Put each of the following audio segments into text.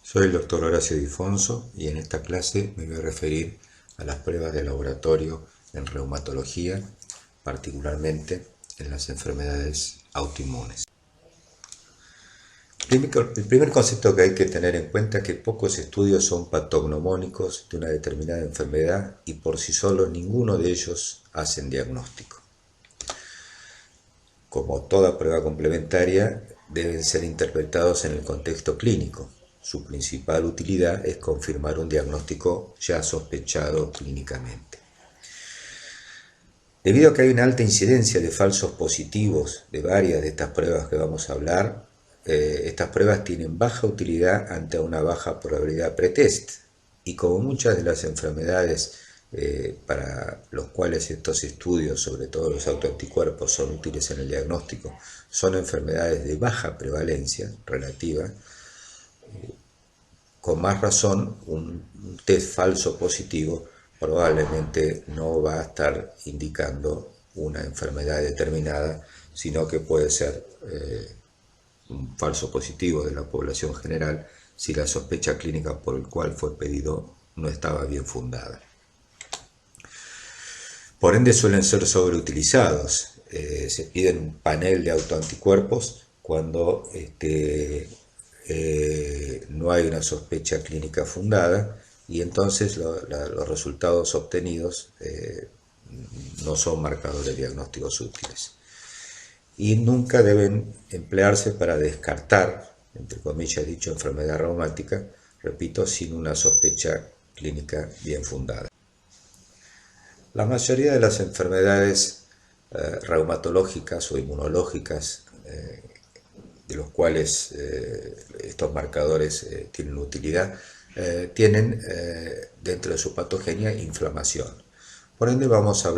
Soy el doctor Horacio Difonso y en esta clase me voy a referir a las pruebas de laboratorio en reumatología, particularmente en las enfermedades autoinmunes. El primer concepto que hay que tener en cuenta es que pocos estudios son patognomónicos de una determinada enfermedad y por sí solos ninguno de ellos hacen diagnóstico. Como toda prueba complementaria, deben ser interpretados en el contexto clínico. Su principal utilidad es confirmar un diagnóstico ya sospechado clínicamente. Debido a que hay una alta incidencia de falsos positivos de varias de estas pruebas que vamos a hablar, estas pruebas tienen baja utilidad ante una baja probabilidad pretest. Y como muchas de las enfermedades para los cuales estos estudios, sobre todo los autoanticuerpos, son útiles en el diagnóstico, son enfermedades de baja prevalencia relativa, con más razón un test falso positivo probablemente no va a estar indicando una enfermedad determinada, sino que puede ser un falso positivo de la población general si la sospecha clínica por el cual fue pedido no estaba bien fundada. Por ende suelen ser sobreutilizados. Se piden un panel de autoanticuerpos cuando no hay una sospecha clínica fundada y entonces los resultados obtenidos no son marcadores diagnósticos útiles. Y nunca deben emplearse para descartar, entre comillas dicho, enfermedad reumática, repito, sin una sospecha clínica bien fundada. La mayoría de las enfermedades reumatológicas o inmunológicas, de los cuales estos marcadores tienen utilidad, tienen dentro de su patogenia inflamación. Por ende vamos a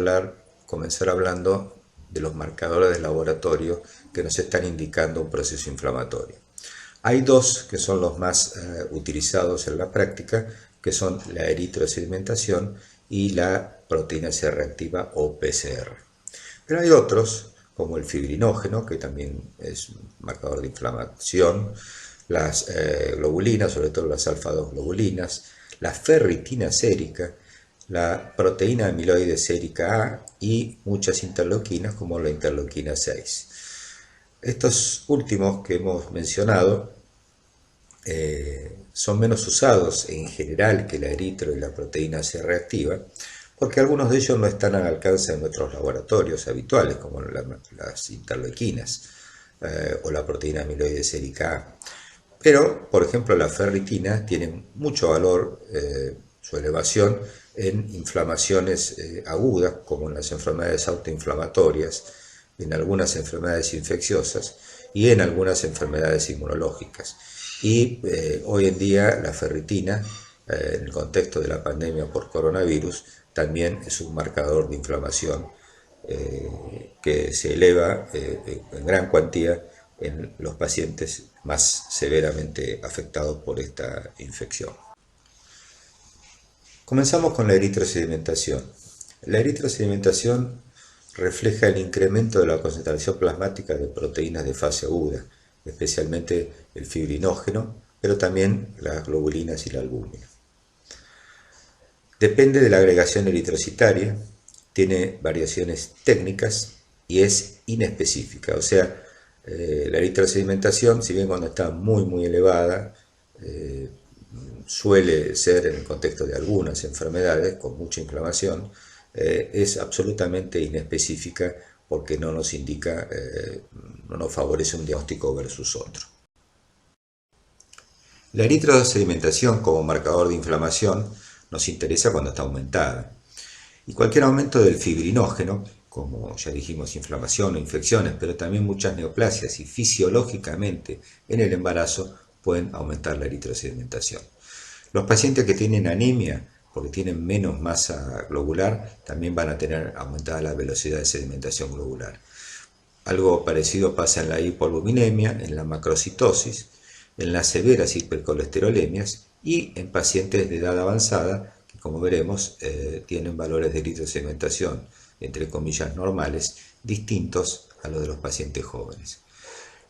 comenzar hablando de los marcadores de laboratorio que nos están indicando un proceso inflamatorio. Hay dos que son los más utilizados en la práctica, que son la eritrosedimentación y la proteína C reactiva o PCR. Pero hay otros, como el fibrinógeno, que también es un marcador de inflamación, las globulinas, sobre todo las alfa-2 globulinas, la ferritina sérica, la proteína amiloide sérica A y muchas interleuquinas como la interleuquina 6. Estos últimos que hemos mencionado son menos usados en general que la eritro y la proteína C reactiva, porque algunos de ellos no están al alcance de nuestros laboratorios habituales, como las interleuquinas o la proteína amiloide sérica A. Pero, por ejemplo, la ferritina tiene mucho valor, su elevación, en inflamaciones agudas, como en las enfermedades autoinflamatorias, en algunas enfermedades infecciosas y en algunas enfermedades inmunológicas. Y hoy en día la ferritina, en el contexto de la pandemia por coronavirus, también es un marcador de inflamación que se eleva en gran cuantía en los pacientes más severamente afectados por esta infección. Comenzamos con la eritrosedimentación. La eritrosedimentación refleja el incremento de la concentración plasmática de proteínas de fase aguda, especialmente el fibrinógeno, pero también las globulinas y la albúmina. Depende de la agregación eritrocitaria, tiene variaciones técnicas y es inespecífica, o sea, la eritrosedimentación, si bien cuando está muy elevada, suele ser en el contexto de algunas enfermedades con mucha inflamación, es absolutamente inespecífica porque no nos indica, no nos favorece un diagnóstico versus otro. La eritrosedimentación como marcador de inflamación nos interesa cuando está aumentada. Y cualquier aumento del fibrinógeno, como ya dijimos, inflamación o infecciones, pero también muchas neoplasias y fisiológicamente en el embarazo pueden aumentar la eritrosedimentación. Los pacientes que tienen anemia, porque tienen menos masa globular, también van a tener aumentada la velocidad de sedimentación globular. Algo parecido pasa en la hipoalbuminemia, en la macrocitosis, en las severas hipercolesterolemias y en pacientes de edad avanzada, que como veremos tienen valores de eritrosedimentación, entre comillas, normales, distintos a los de los pacientes jóvenes.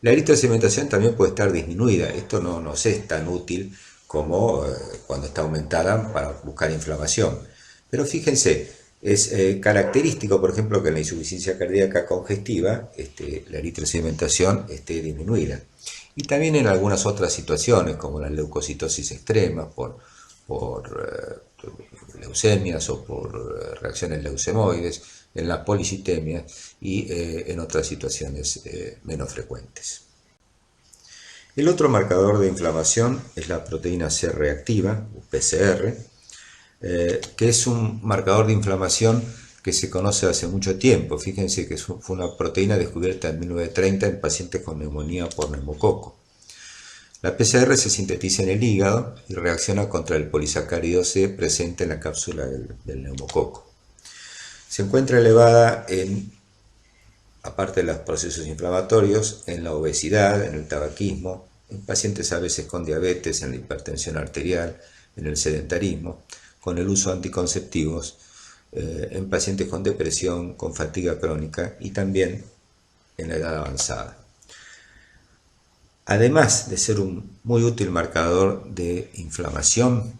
La eritrosedimentación también puede estar disminuida. Esto no nos es tan útil como cuando está aumentada para buscar inflamación. Pero fíjense, es característico, por ejemplo, que en la insuficiencia cardíaca congestiva la eritrosedimentación esté disminuida. Y también en algunas otras situaciones, como la leucocitosis extrema, por leucemias o por reacciones leucemoides, en las policitemias y en otras situaciones menos frecuentes. El otro marcador de inflamación es la proteína C reactiva, PCR, que es un marcador de inflamación que se conoce hace mucho tiempo. Fíjense que fue una proteína descubierta en 1930 en pacientes con neumonía por neumococo. La PCR se sintetiza en el hígado y reacciona contra el polisacárido C presente en la cápsula del neumococo. Se encuentra elevada aparte de los procesos inflamatorios, en la obesidad, en el tabaquismo, en pacientes a veces con diabetes, en la hipertensión arterial, en el sedentarismo, con el uso de anticonceptivos, en pacientes con depresión, con fatiga crónica y también en la edad avanzada. Además de ser un muy útil marcador de inflamación,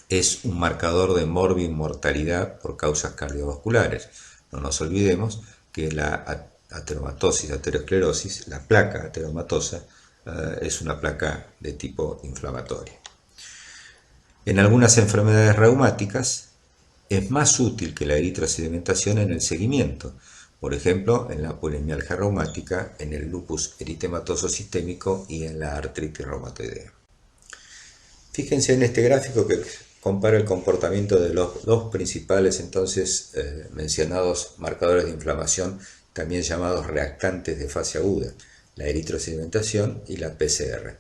es un marcador de morbimortalidad por causas cardiovasculares. No nos olvidemos que la ateromatosis, aterosclerosis, la placa ateromatosa, es una placa de tipo inflamatorio. En algunas enfermedades reumáticas es más útil que la eritrosedimentación en el seguimiento, por ejemplo, en la polimialgia reumática, en el lupus eritematoso sistémico y en la artritis reumatoidea. Fíjense en este gráfico que compara el comportamiento de los dos principales entonces mencionados marcadores de inflamación, también llamados reactantes de fase aguda, la eritrosedimentación y la PCR.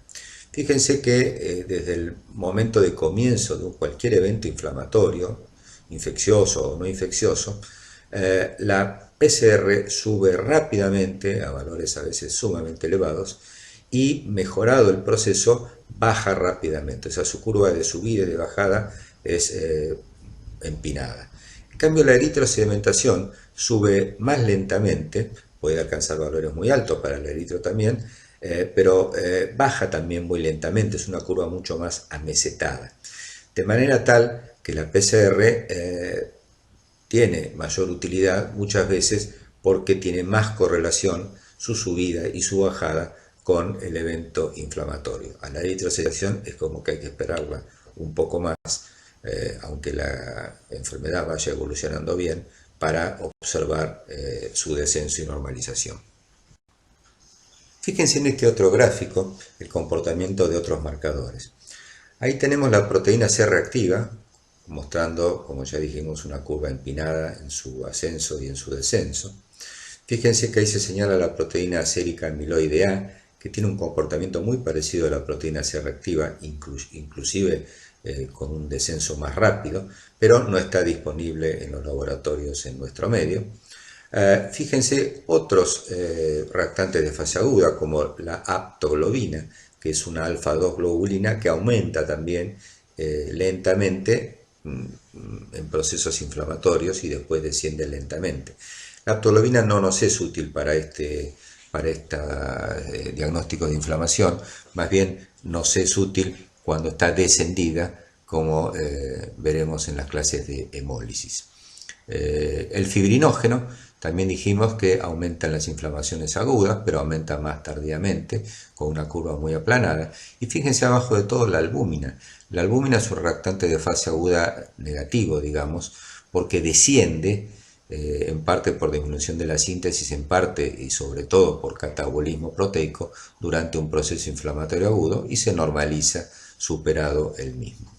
Fíjense que desde el momento de comienzo de cualquier evento inflamatorio, infeccioso o no infeccioso, la PCR sube rápidamente a valores a veces sumamente elevados y mejorado el proceso baja rápidamente, o sea, su curva de subida y de bajada es empinada. En cambio, la eritrosedimentación sube más lentamente, puede alcanzar valores muy altos para el eritro también, pero baja también muy lentamente, es una curva mucho más amesetada. De manera tal que la PCR tiene mayor utilidad muchas veces porque tiene más correlación su subida y su bajada con el evento inflamatorio. A la eritrosedimentación es como que hay que esperarla un poco más, aunque la enfermedad vaya evolucionando bien, para observar su descenso y normalización. Fíjense en este otro gráfico el comportamiento de otros marcadores. Ahí tenemos la proteína C reactiva, mostrando, como ya dijimos, una curva empinada en su ascenso y en su descenso. Fíjense que ahí se señala la proteína sérica amiloide A, que tiene un comportamiento muy parecido a la proteína C reactiva, inclusive con un descenso más rápido, pero no está disponible en los laboratorios en nuestro medio. Fíjense otros reactantes de fase aguda, como la aptoglobina, que es una alfa-2 globulina que aumenta también lentamente en procesos inflamatorios y después desciende lentamente. La aptoglobina no nos es útil para este diagnóstico de inflamación, más bien nos es útil cuando está descendida, como veremos en las clases de hemólisis. El fibrinógeno, también dijimos que aumenta en las inflamaciones agudas, pero aumenta más tardíamente, con una curva muy aplanada. Y fíjense abajo de todo la albúmina. La albúmina es un reactante de fase aguda negativo, digamos, porque desciende, en parte por disminución de la síntesis, en parte y sobre todo por catabolismo proteico, durante un proceso inflamatorio agudo y se normaliza superado el mismo.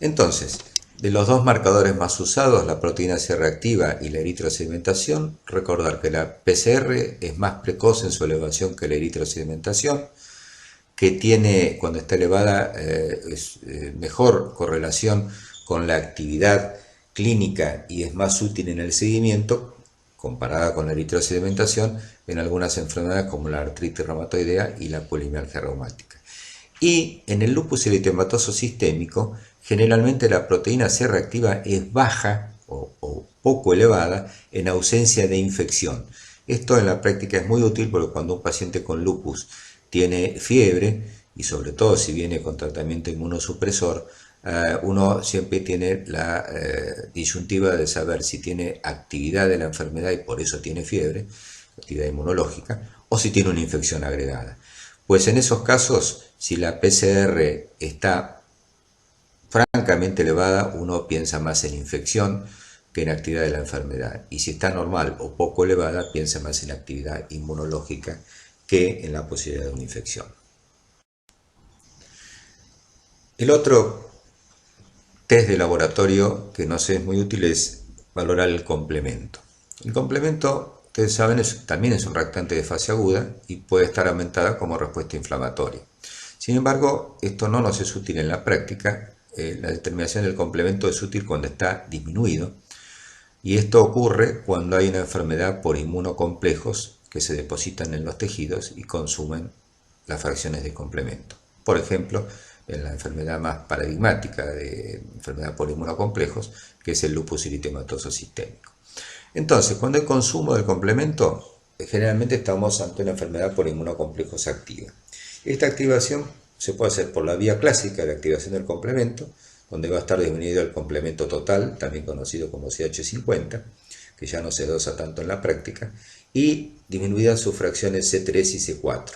Entonces, de los dos marcadores más usados, la proteína C reactiva y la eritrosedimentación, recordar que la PCR es más precoz en su elevación que la eritrosedimentación, que tiene, cuando está elevada, mejor correlación con la actividad clínica y es más útil en el seguimiento, comparada con la eritrosedimentación, en algunas enfermedades como la artritis reumatoidea y la polimialgia reumática. Y en el lupus eritematoso sistémico, generalmente la proteína C reactiva es baja o poco elevada en ausencia de infección. Esto en la práctica es muy útil porque cuando un paciente con lupus tiene fiebre y sobre todo si viene con tratamiento inmunosupresor, uno siempre tiene la disyuntiva de saber si tiene actividad de la enfermedad y por eso tiene fiebre, actividad inmunológica, o si tiene una infección agregada. Pues en esos casos, si la PCR está francamente elevada, uno piensa más en infección que en actividad de la enfermedad. Y si está normal o poco elevada, piensa más en actividad inmunológica que en la posibilidad de una infección. El otro test de laboratorio que nos es muy útil es valorar el complemento. El complemento, ustedes saben, también es un reactante de fase aguda y puede estar aumentada como respuesta inflamatoria. Sin embargo, esto no nos es útil en la práctica. La determinación del complemento es útil cuando está disminuido, y esto ocurre cuando hay una enfermedad por inmunocomplejos que se depositan en los tejidos y consumen las fracciones de complemento. Por ejemplo, en la enfermedad más paradigmática de enfermedad por inmunocomplejos, que es el lupus eritematoso sistémico. Entonces, cuando hay consumo del complemento, generalmente estamos ante una enfermedad por inmunocomplejos activa. Esta activación se puede hacer por la vía clásica de activación del complemento, donde va a estar disminuido el complemento total, también conocido como CH50, que ya no se dosa tanto en la práctica, y disminuidas sus fracciones C3 y C4.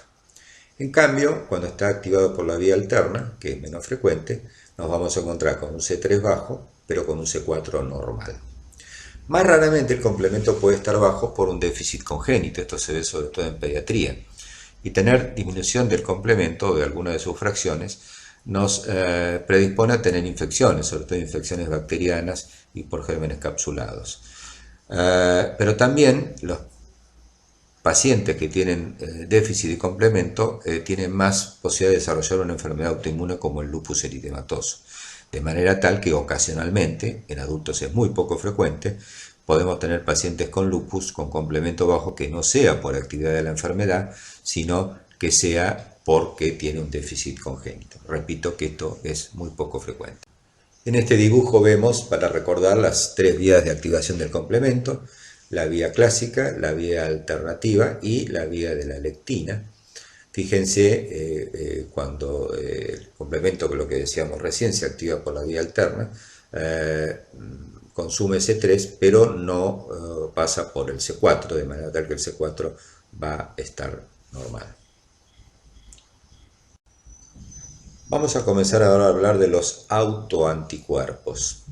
En cambio, cuando está activado por la vía alterna, que es menos frecuente, nos vamos a encontrar con un C3 bajo, pero con un C4 normal. Más raramente el complemento puede estar bajo por un déficit congénito, esto se ve sobre todo en pediatría, y tener disminución del complemento o de alguna de sus fracciones nos predispone a tener infecciones, sobre todo infecciones bacterianas y por gérmenes capsulados. Pero también los pacientes que tienen déficit de complemento tienen más posibilidad de desarrollar una enfermedad autoinmune como el lupus eritematoso, de manera tal que ocasionalmente, en adultos es muy poco frecuente, podemos tener pacientes con lupus con complemento bajo que no sea por actividad de la enfermedad, sino que sea porque tiene un déficit congénito. Repito que esto es muy poco frecuente. En este dibujo vemos, para recordar, las tres vías de activación del complemento: la vía clásica, la vía alternativa y la vía de la lectina. Fíjense, cuando el complemento, que lo que decíamos recién, se activa por la vía alterna, consume C3, pero no pasa por el C4, de manera tal que el C4 va a estar normal. Vamos a comenzar ahora a hablar de los autoanticuerpos.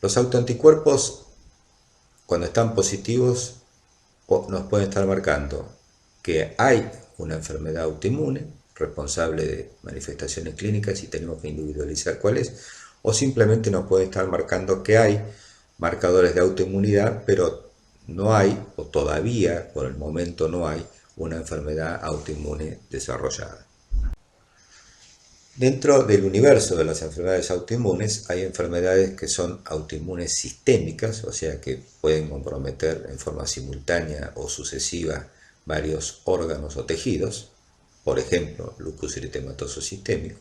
Los autoanticuerpos, cuando están positivos, nos pueden estar marcando que hay una enfermedad autoinmune responsable de manifestaciones clínicas y tenemos que individualizar cuál es, o simplemente nos puede estar marcando que hay marcadores de autoinmunidad, pero no hay, o todavía por el momento no hay, una enfermedad autoinmune desarrollada. Dentro del universo de las enfermedades autoinmunes hay enfermedades que son autoinmunes sistémicas, o sea que pueden comprometer en forma simultánea o sucesiva varios órganos o tejidos, por ejemplo, lupus eritematoso sistémico.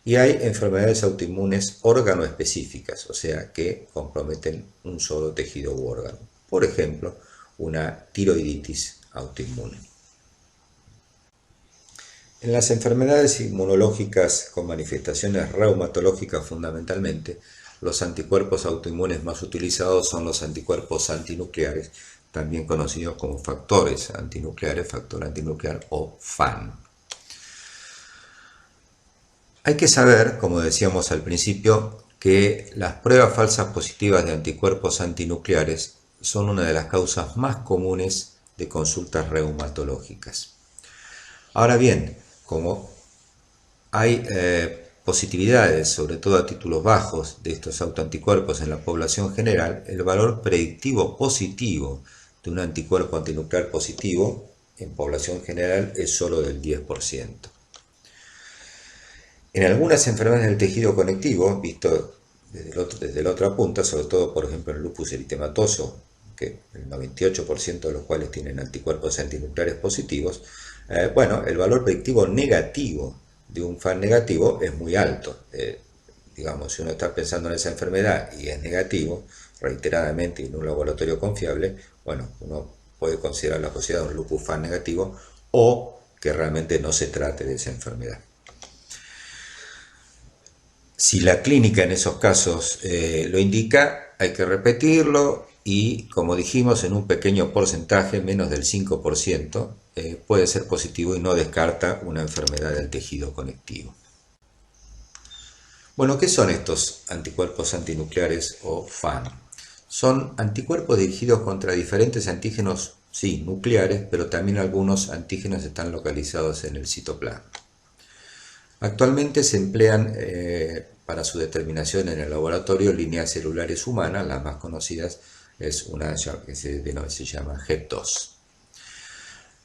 Y hay enfermedades autoinmunes órgano-específicas, o sea que comprometen un solo tejido u órgano, por ejemplo, una tiroiditis autoinmune. En las enfermedades inmunológicas con manifestaciones reumatológicas fundamentalmente, los anticuerpos autoinmunes más utilizados son los anticuerpos antinucleares, también conocidos como factores antinucleares, factor antinuclear o FAN. Hay que saber, como decíamos al principio, que las pruebas falsas positivas de anticuerpos antinucleares son una de las causas más comunes de consultas reumatológicas. Ahora bien, como hay positividades, sobre todo a títulos bajos, de estos autoanticuerpos en la población general, el valor predictivo positivo de un anticuerpo antinuclear positivo en población general es solo del 10%. En algunas enfermedades del tejido conectivo, visto desde la otra punta, sobre todo por ejemplo el lupus eritematoso, que el 98% de los cuales tienen anticuerpos antinucleares positivos, el valor predictivo negativo de un FAN negativo es muy alto. Digamos, si uno está pensando en esa enfermedad y es negativo, reiteradamente y en un laboratorio confiable, uno puede considerar la posibilidad de un lupus FAN negativo o que realmente no se trate de esa enfermedad. Si la clínica en esos casos lo indica, hay que repetirlo y, como dijimos, en un pequeño porcentaje, menos del 5%, puede ser positivo y no descarta una enfermedad del tejido conectivo. Bueno, ¿qué son estos anticuerpos antinucleares o FAN? Son anticuerpos dirigidos contra diferentes antígenos, sí, nucleares, pero también algunos antígenos están localizados en el citoplasma. Actualmente se emplean para su determinación en el laboratorio líneas celulares humanas, las más conocidas es una que se llama HEP2.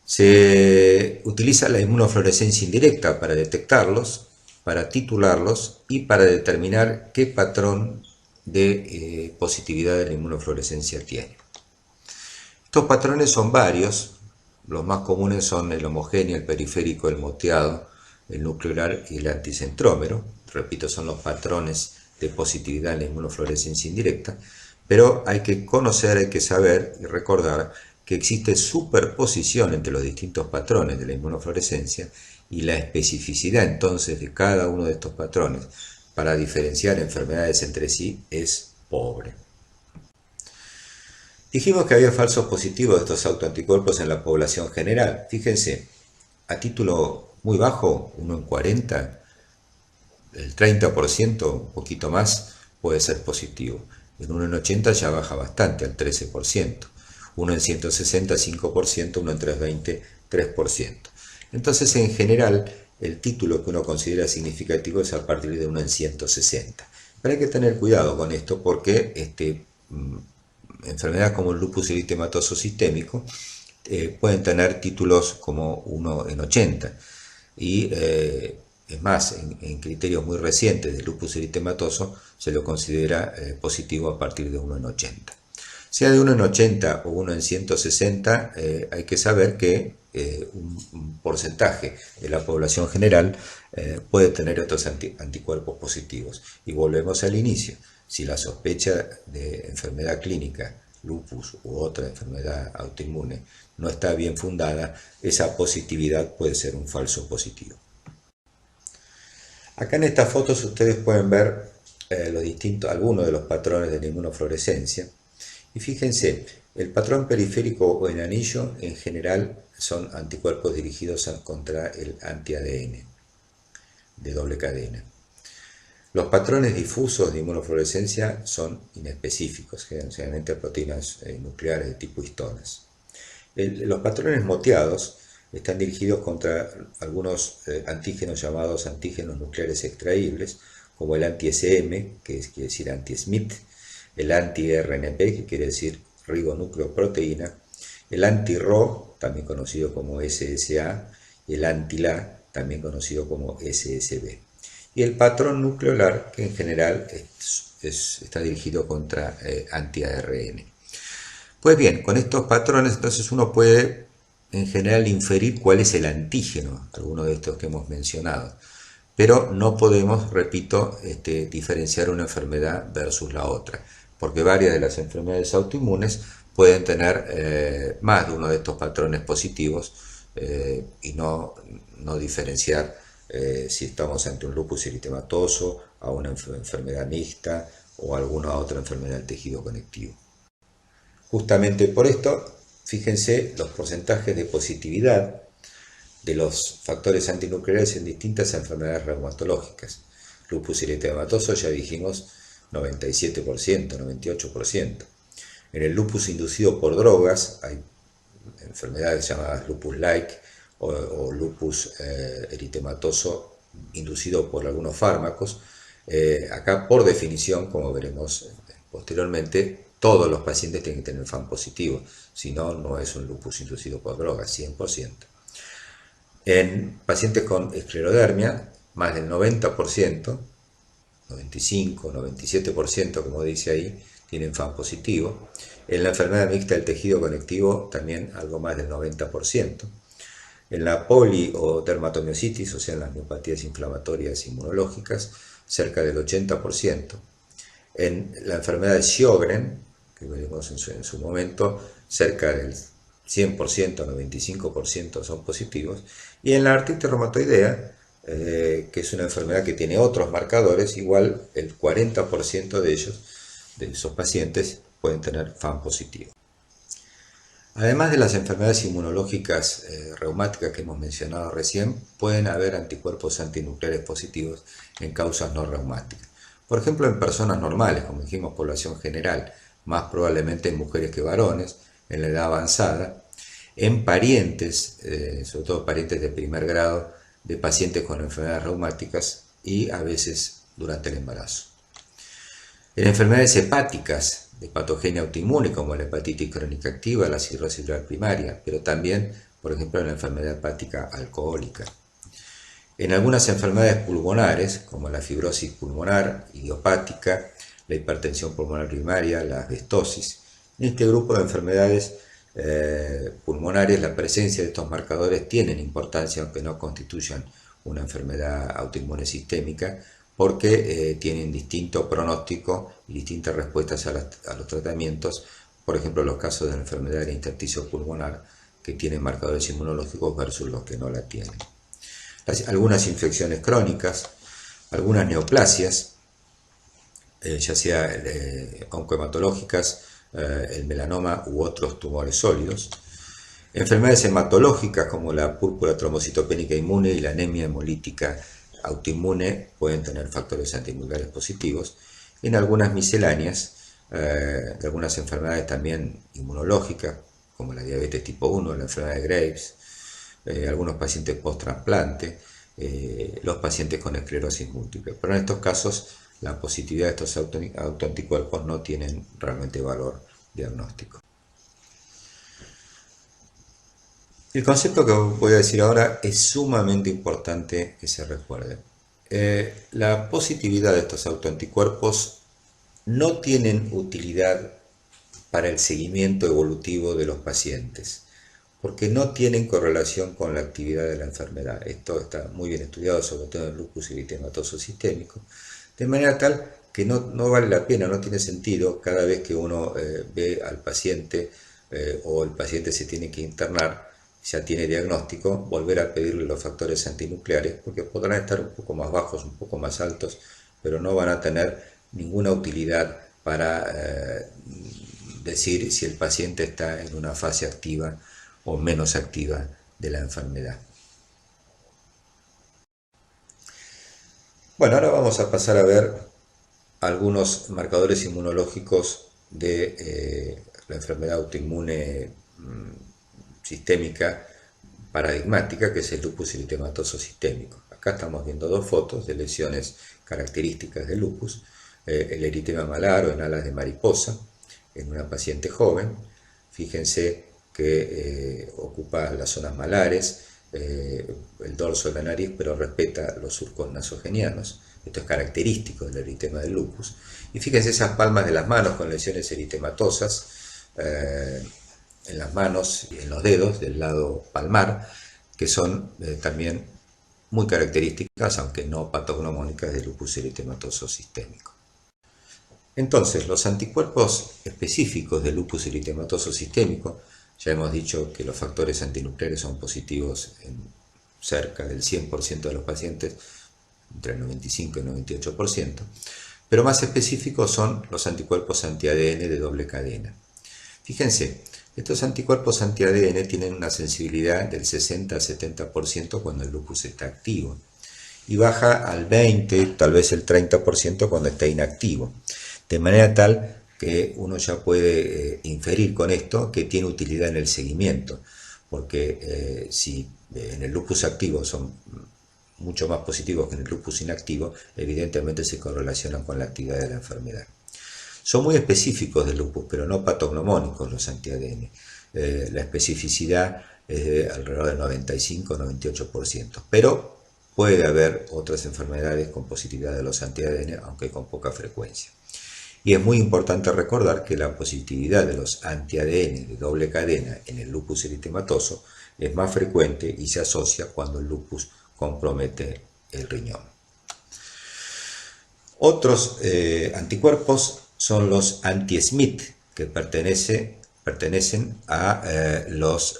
Se utiliza la inmunofluorescencia indirecta para detectarlos, para titularlos y para determinar qué patrón de positividad de la inmunofluorescencia tiene. Estos patrones son varios, los más comunes son el homogéneo, el periférico, el moteado, el nuclear y el anticentrómero. Repito, son los patrones de positividad en la inmunofluorescencia indirecta, pero hay que conocer, hay que saber y recordar que existe superposición entre los distintos patrones de la inmunofluorescencia y la especificidad entonces de cada uno de estos patrones para diferenciar enfermedades entre sí es pobre. Dijimos que había falsos positivos de estos autoanticuerpos en la población general. Fíjense, a título muy bajo, 1 en 40, el 30%, un poquito más, puede ser positivo. En 1 en 80 ya baja bastante, al 13%. 1 en 160, 5%, 1 en 320, 3%. Entonces, en general, el título que uno considera significativo es a partir de 1 en 160. Pero hay que tener cuidado con esto porque enfermedades como el lupus eritematoso sistémico pueden tener títulos como 1 en 80. Y es más, en criterios muy recientes del lupus eritematoso se lo considera positivo a partir de 1 en 80. Sea de 1 en 80 o 1 en 160, hay que saber que un porcentaje de la población general puede tener otros anticuerpos positivos. Y volvemos al inicio. Si la sospecha de enfermedad clínica, lupus u otra enfermedad autoinmune, no está bien fundada, esa positividad puede ser un falso positivo. Acá en estas fotos ustedes pueden ver algunos de los patrones de la inmunofluorescencia. Y fíjense, el patrón periférico o en anillo en general son anticuerpos dirigidos contra el anti-ADN de doble cadena. Los patrones difusos de inmunofluorescencia son inespecíficos, generalmente proteínas nucleares de tipo histonas. Los patrones moteados están dirigidos contra algunos antígenos llamados antígenos nucleares extraíbles, como el anti-SM, que quiere decir anti-SMIT, el anti-RNP, que quiere decir ribonucleoproteína, el anti-Rho, también conocido como SSA, y el anti-La, también conocido como SSB. Y el patrón nucleolar, que en general está dirigido contra anti-ARN. Pues bien, con estos patrones entonces uno puede en general inferir cuál es el antígeno, alguno de estos que hemos mencionado. Pero no podemos, repito, diferenciar una enfermedad versus la otra, porque varias de las enfermedades autoinmunes pueden tener más de uno de estos patrones positivos y no diferenciar si estamos ante un lupus eritematoso, a una enfermedad mixta o alguna otra enfermedad del tejido conectivo. Justamente por esto, fíjense los porcentajes de positividad de los factores antinucleares en distintas enfermedades reumatológicas. Lupus eritematoso ya dijimos 97%, 98%. En el lupus inducido por drogas hay enfermedades llamadas lupus-like o lupus eritematoso inducido por algunos fármacos. Acá, por definición, como veremos posteriormente, todos los pacientes tienen que tener FAN positivo, si no, no es un lupus inducido por drogas, 100%. En pacientes con esclerodermia, más del 90%, 95, 97%, como dice ahí, tienen FAN positivo. En la enfermedad mixta del tejido conectivo, también algo más del 90%. En la poli o dermatomiositis, o sea, en las miopatías inflamatorias inmunológicas, cerca del 80%. En la enfermedad de Sjögren, que veremos en su momento, cerca del 100%, 95% son positivos, y en la artritis reumatoidea, que es una enfermedad que tiene otros marcadores, igual el 40% de ellos, de esos pacientes, pueden tener FAM positivo. Además de las enfermedades inmunológicas reumáticas que hemos mencionado recién, pueden haber anticuerpos antinucleares positivos en causas no reumáticas. Por ejemplo, en personas normales, como dijimos, población general, más probablemente en mujeres que varones, en la edad avanzada, en parientes, sobre todo parientes de primer grado, de pacientes con enfermedades reumáticas y a veces durante el embarazo. En enfermedades hepáticas de patogenia autoinmune como la hepatitis crónica activa, la cirrosis celular primaria, pero también, por ejemplo, en la enfermedad hepática alcohólica. En algunas enfermedades pulmonares, como la fibrosis pulmonar idiopática, la hipertensión pulmonar primaria, la asbestosis. En este grupo de enfermedades pulmonares, la presencia de estos marcadores tienen importancia, aunque no constituyan una enfermedad autoinmune sistémica, porque tienen distinto pronóstico y distintas respuestas a los tratamientos. Por ejemplo, los casos de la enfermedad del intersticio pulmonar, que tienen marcadores inmunológicos versus los que no la tienen. Algunas infecciones crónicas, algunas neoplasias, ya sea oncohematológicas, el melanoma u otros tumores sólidos, enfermedades hematológicas como la púrpura trombocitopénica inmune y la anemia hemolítica autoinmune pueden tener factores antinucleares positivos. En algunas misceláneas, de algunas enfermedades también inmunológicas, como la diabetes tipo 1, la enfermedad de Graves, algunos pacientes post-trasplante, los pacientes con esclerosis múltiple. Pero en estos casos, la positividad de estos autoanticuerpos no tienen realmente valor diagnóstico. El concepto que voy a decir ahora es sumamente importante que se recuerde. La positividad de estos autoanticuerpos no tienen utilidad para el seguimiento evolutivo de los pacientes, porque no tienen correlación con la actividad de la enfermedad. Esto está muy bien estudiado, sobre todo en el lupus eritematoso sistémico, de manera tal que no vale la pena, no tiene sentido cada vez que uno ve al paciente o el paciente se tiene que internar, ya tiene diagnóstico, volver a pedirle los factores antinucleares, porque podrán estar un poco más bajos, un poco más altos, pero no van a tener ninguna utilidad para decir si el paciente está en una fase activa o menos activa de la enfermedad. Bueno, ahora vamos a pasar a ver algunos marcadores inmunológicos de la enfermedad autoinmune sistémica paradigmática, que es el lupus eritematoso sistémico. Acá estamos viendo dos fotos de lesiones características del lupus, el eritema malar o en alas de mariposa, en una paciente joven. Fíjense que ocupa las zonas malares, el dorso de la nariz, pero respeta los surcos nasogenianos. Esto es característico del eritema del lupus. Y fíjense esas palmas de las manos con lesiones eritematosas en las manos y en los dedos del lado palmar, que son también muy características, aunque no patognomónicas, del lupus eritematoso sistémico. Entonces, los anticuerpos específicos del lupus eritematoso sistémico, ya hemos dicho que los factores antinucleares son positivos en cerca del 100% de los pacientes, entre el 95 y el 98%, pero más específicos son los anticuerpos anti-ADN de doble cadena. Fíjense, estos anticuerpos anti-ADN tienen una sensibilidad del 60 al 70% cuando el lupus está activo y baja al 20, tal vez el 30% cuando está inactivo, de manera tal que uno ya puede inferir con esto que tiene utilidad en el seguimiento, porque si en el lupus activo son mucho más positivos que en el lupus inactivo, evidentemente se correlacionan con la actividad de la enfermedad. Son muy específicos del lupus, pero no patognomónicos los anti-ADN. La especificidad es de alrededor del 95-98%, pero puede haber otras enfermedades con positividad de los anti-ADN, aunque con poca frecuencia. Y es muy importante recordar que la positividad de los anti-ADN de doble cadena en el lupus eritematoso es más frecuente y se asocia cuando el lupus compromete el riñón. Otros anticuerpos son los anti-SMIT, que pertenece pertenecen a los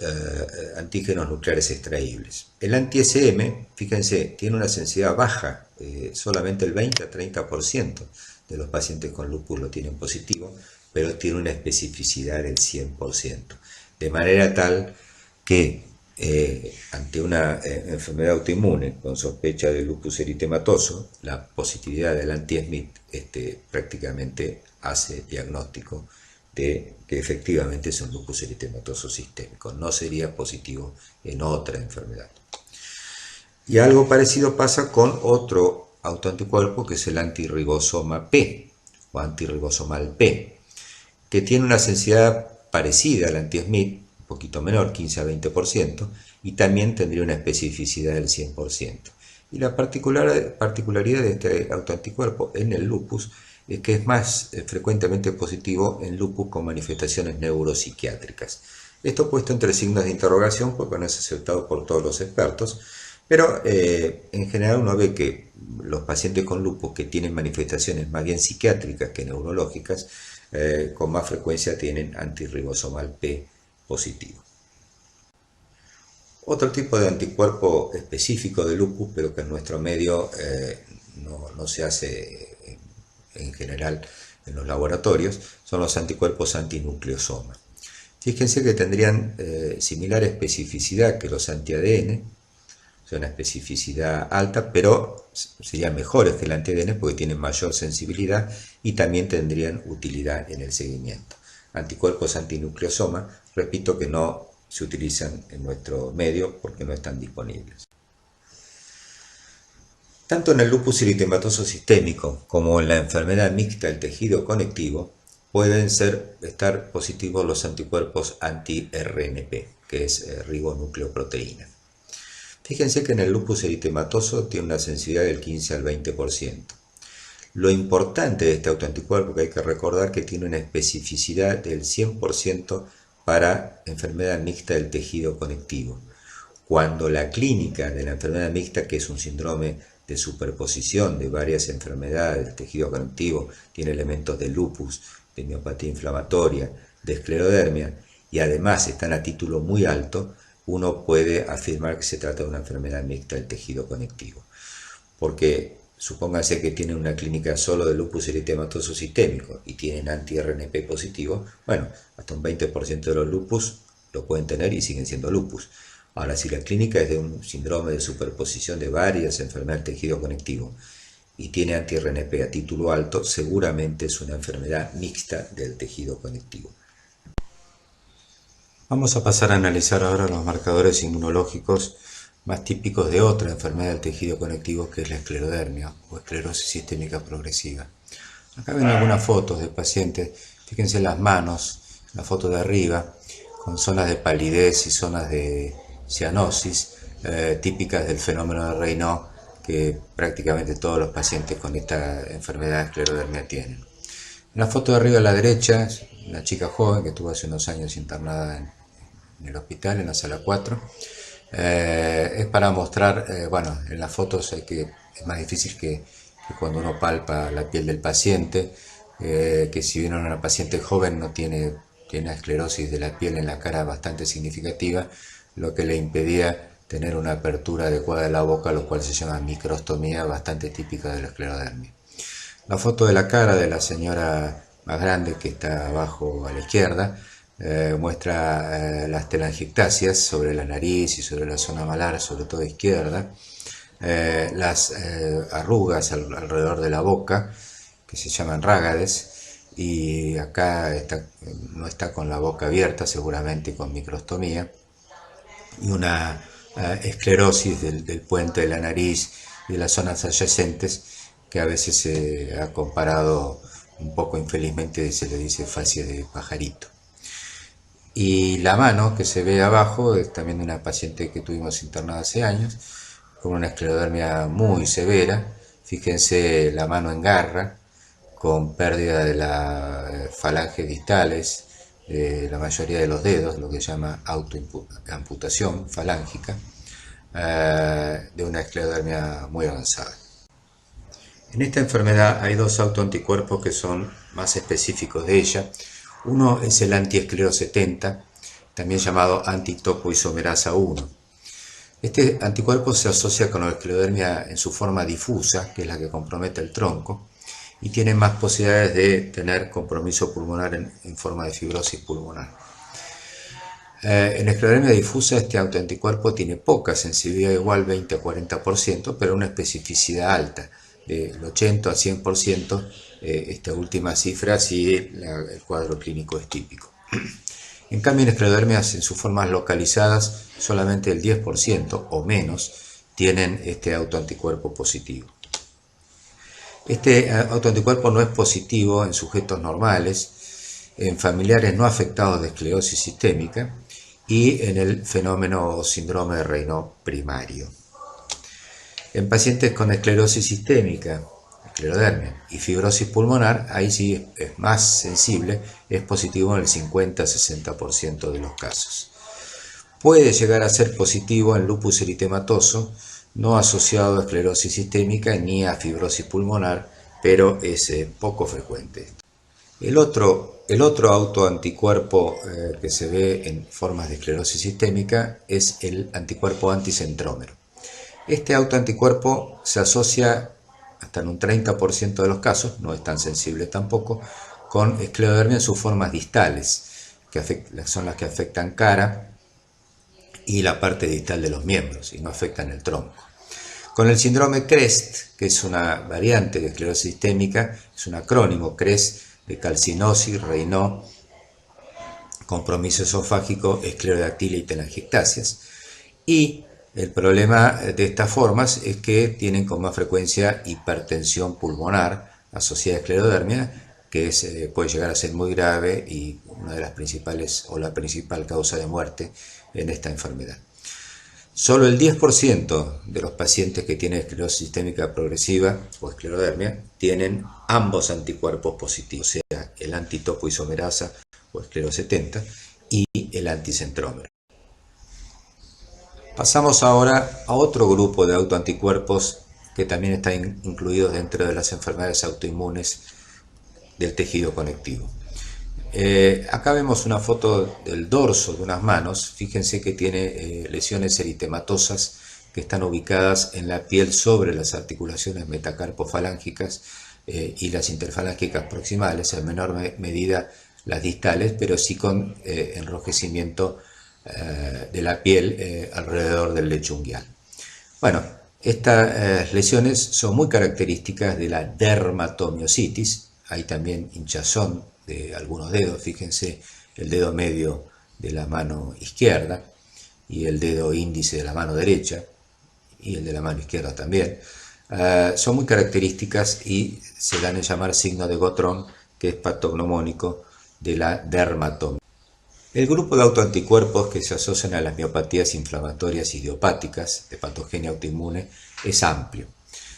antígenos nucleares extraíbles. El anti-SM, fíjense, tiene una sensibilidad baja, solamente el 20 a 30% de los pacientes con lupus lo tienen positivo, pero tiene una especificidad del 100%, de manera tal que ante una enfermedad autoinmune con sospecha de lupus eritematoso, la positividad del anti-SMIT prácticamente hace diagnóstico de que efectivamente es un lupus eritematoso sistémico, no sería positivo en otra enfermedad. Y algo parecido pasa con otro autoanticuerpo que es el antirribosoma P o antirribosomal P, que tiene una sensibilidad parecida al anti-SMIT, un poquito menor, 15 a 20%, y también tendría una especificidad del 100%. Y la particularidad de este autoanticuerpo en el lupus es que es más frecuentemente positivo en lupus con manifestaciones neuropsiquiátricas. Esto puesto entre signos de interrogación porque no es aceptado por todos los expertos, pero en general uno ve que los pacientes con lupus que tienen manifestaciones más bien psiquiátricas que neurológicas, con más frecuencia tienen antirribosomal P positivo. Otro tipo de anticuerpo específico de lupus, pero que en nuestro medio no se hace en general en los laboratorios, son los anticuerpos antinucleosoma. Fíjense que tendrían similar especificidad que los anti-ADN, o sea, una especificidad alta, pero serían mejores que el anti-ADN porque tienen mayor sensibilidad y también tendrían utilidad en el seguimiento. Anticuerpos antinucleosoma, repito que no se utilizan en nuestro medio porque no están disponibles. Tanto en el lupus eritematoso sistémico como en la enfermedad mixta del tejido conectivo pueden estar positivos los anticuerpos anti-RNP, que es ribonucleoproteína. Fíjense que en el lupus eritematoso tiene una sensibilidad del 15 al 20%. Lo importante de este autoanticuerpo que hay que recordar que tiene una especificidad del 100% para enfermedad mixta del tejido conectivo. Cuando la clínica de la enfermedad mixta, que es un síndrome de superposición de varias enfermedades del tejido conectivo, tiene elementos de lupus, de miopatía inflamatoria, de esclerodermia, y además están a título muy alto, uno puede afirmar que se trata de una enfermedad mixta del tejido conectivo. Porque supónganse que tienen una clínica solo de lupus eritematoso sistémico y tienen anti-RNP positivo, bueno, hasta un 20% de los lupus lo pueden tener y siguen siendo lupus. Ahora, si la clínica es de un síndrome de superposición de varias enfermedades del tejido conectivo y tiene anti-RNP a título alto, seguramente es una enfermedad mixta del tejido conectivo. Vamos a pasar a analizar ahora los marcadores inmunológicos más típicos de otra enfermedad del tejido conectivo, que es la esclerodermia o esclerosis sistémica progresiva. Acá ven algunas fotos de pacientes, fíjense las manos, la foto de arriba, con zonas de palidez y zonas de cianosis, típicas del fenómeno de Raynaud, que prácticamente todos los pacientes con esta enfermedad de esclerodermia tienen. En la foto de arriba a la derecha, es una chica joven que estuvo hace unos años internada en el hospital, en la sala 4. Es para mostrar, bueno, en las fotos es más difícil que cuando uno palpa la piel del paciente, que si bien una paciente joven no tiene esclerosis de la piel en la cara bastante significativa, lo que le impedía tener una apertura adecuada de la boca, lo cual se llama microstomía, bastante típica de la esclerodermia. La foto de la cara de la señora más grande, que está abajo a la izquierda, muestra las telangiectasias sobre la nariz y sobre la zona malar, sobre todo izquierda, las arrugas alrededor de la boca, que se llaman rágades, y acá no está con la boca abierta, seguramente con microstomía, y una esclerosis del puente de la nariz y de las zonas adyacentes, que a veces se ha comparado un poco infelizmente, se le dice fascia de pajarito. Y la mano que se ve abajo es también de una paciente que tuvimos internada hace años, con una esclerodermia muy severa. Fíjense la mano en garra, con pérdida de las falanges distales, de la mayoría de los dedos, lo que se llama autoamputación falángica, de una esclerodermia muy avanzada. En esta enfermedad hay dos autoanticuerpos que son más específicos de ella. Uno es el antiesclero70, también llamado antitopoisomerasa 1. Este anticuerpo se asocia con la esclerodermia en su forma difusa, que es la que compromete el tronco, y tiene más posibilidades de tener compromiso pulmonar en forma de fibrosis pulmonar. En la esclerodermia difusa este autoanticuerpo tiene poca sensibilidad, igual 20 a 40%, pero una especificidad alta, del 80 a 100%, esta última cifra si el cuadro clínico es típico. En cambio, en esclerodermias en sus formas localizadas, solamente el 10% o menos tienen este autoanticuerpo positivo. Este autoanticuerpo no es positivo en sujetos normales, en familiares no afectados de esclerosis sistémica y en el fenómeno o síndrome de Raynaud primario. En pacientes con esclerosis sistémica, esclerodermia y fibrosis pulmonar, ahí sí es más sensible, es positivo en el 50-60% de los casos. Puede llegar a ser positivo en lupus eritematoso, no asociado a esclerosis sistémica ni a fibrosis pulmonar, pero es poco frecuente. El otro autoanticuerpo que se ve en formas de esclerosis sistémica es el anticuerpo anticentrómero. Este autoanticuerpo se asocia hasta en un 30% de los casos, no es tan sensible tampoco, con esclerodermia en sus formas distales, que son las que afectan cara y la parte distal de los miembros y no afectan el tronco. Con el síndrome CREST, que es una variante de esclerosis sistémica, es un acrónimo, CREST, de calcinosis, Raynaud, compromiso esofágico, esclerodactilia y telangiectasias. Y el problema de estas formas es que tienen con más frecuencia hipertensión pulmonar asociada a esclerodermia, que puede llegar a ser muy grave y una de las principales o la principal causa de muerte en esta enfermedad. Solo el 10% de los pacientes que tienen esclerosis sistémica progresiva o esclerodermia tienen ambos anticuerpos positivos, o sea, el antitopoisomerasa o esclero70 y el anticentrómero. Pasamos ahora a otro grupo de autoanticuerpos que también están incluidos dentro de las enfermedades autoinmunes del tejido conectivo. Acá vemos una foto del dorso de unas manos. Fíjense que tiene lesiones eritematosas que están ubicadas en la piel sobre las articulaciones metacarpofalángicas y las interfalángicas proximales, en menor medida las distales, pero sí con enrojecimiento de la piel alrededor del lecho unguial. Bueno, estas lesiones son muy características de la dermatomiositis. Hay también hinchazón de algunos dedos, fíjense el dedo medio de la mano izquierda y el dedo índice de la mano derecha y el de la mano izquierda también. Son muy características y se dan a llamar signo de Gottron, que es patognomónico de la dermatomia. El grupo de autoanticuerpos que se asocian a las miopatías inflamatorias idiopáticas de patogenia autoinmune es amplio.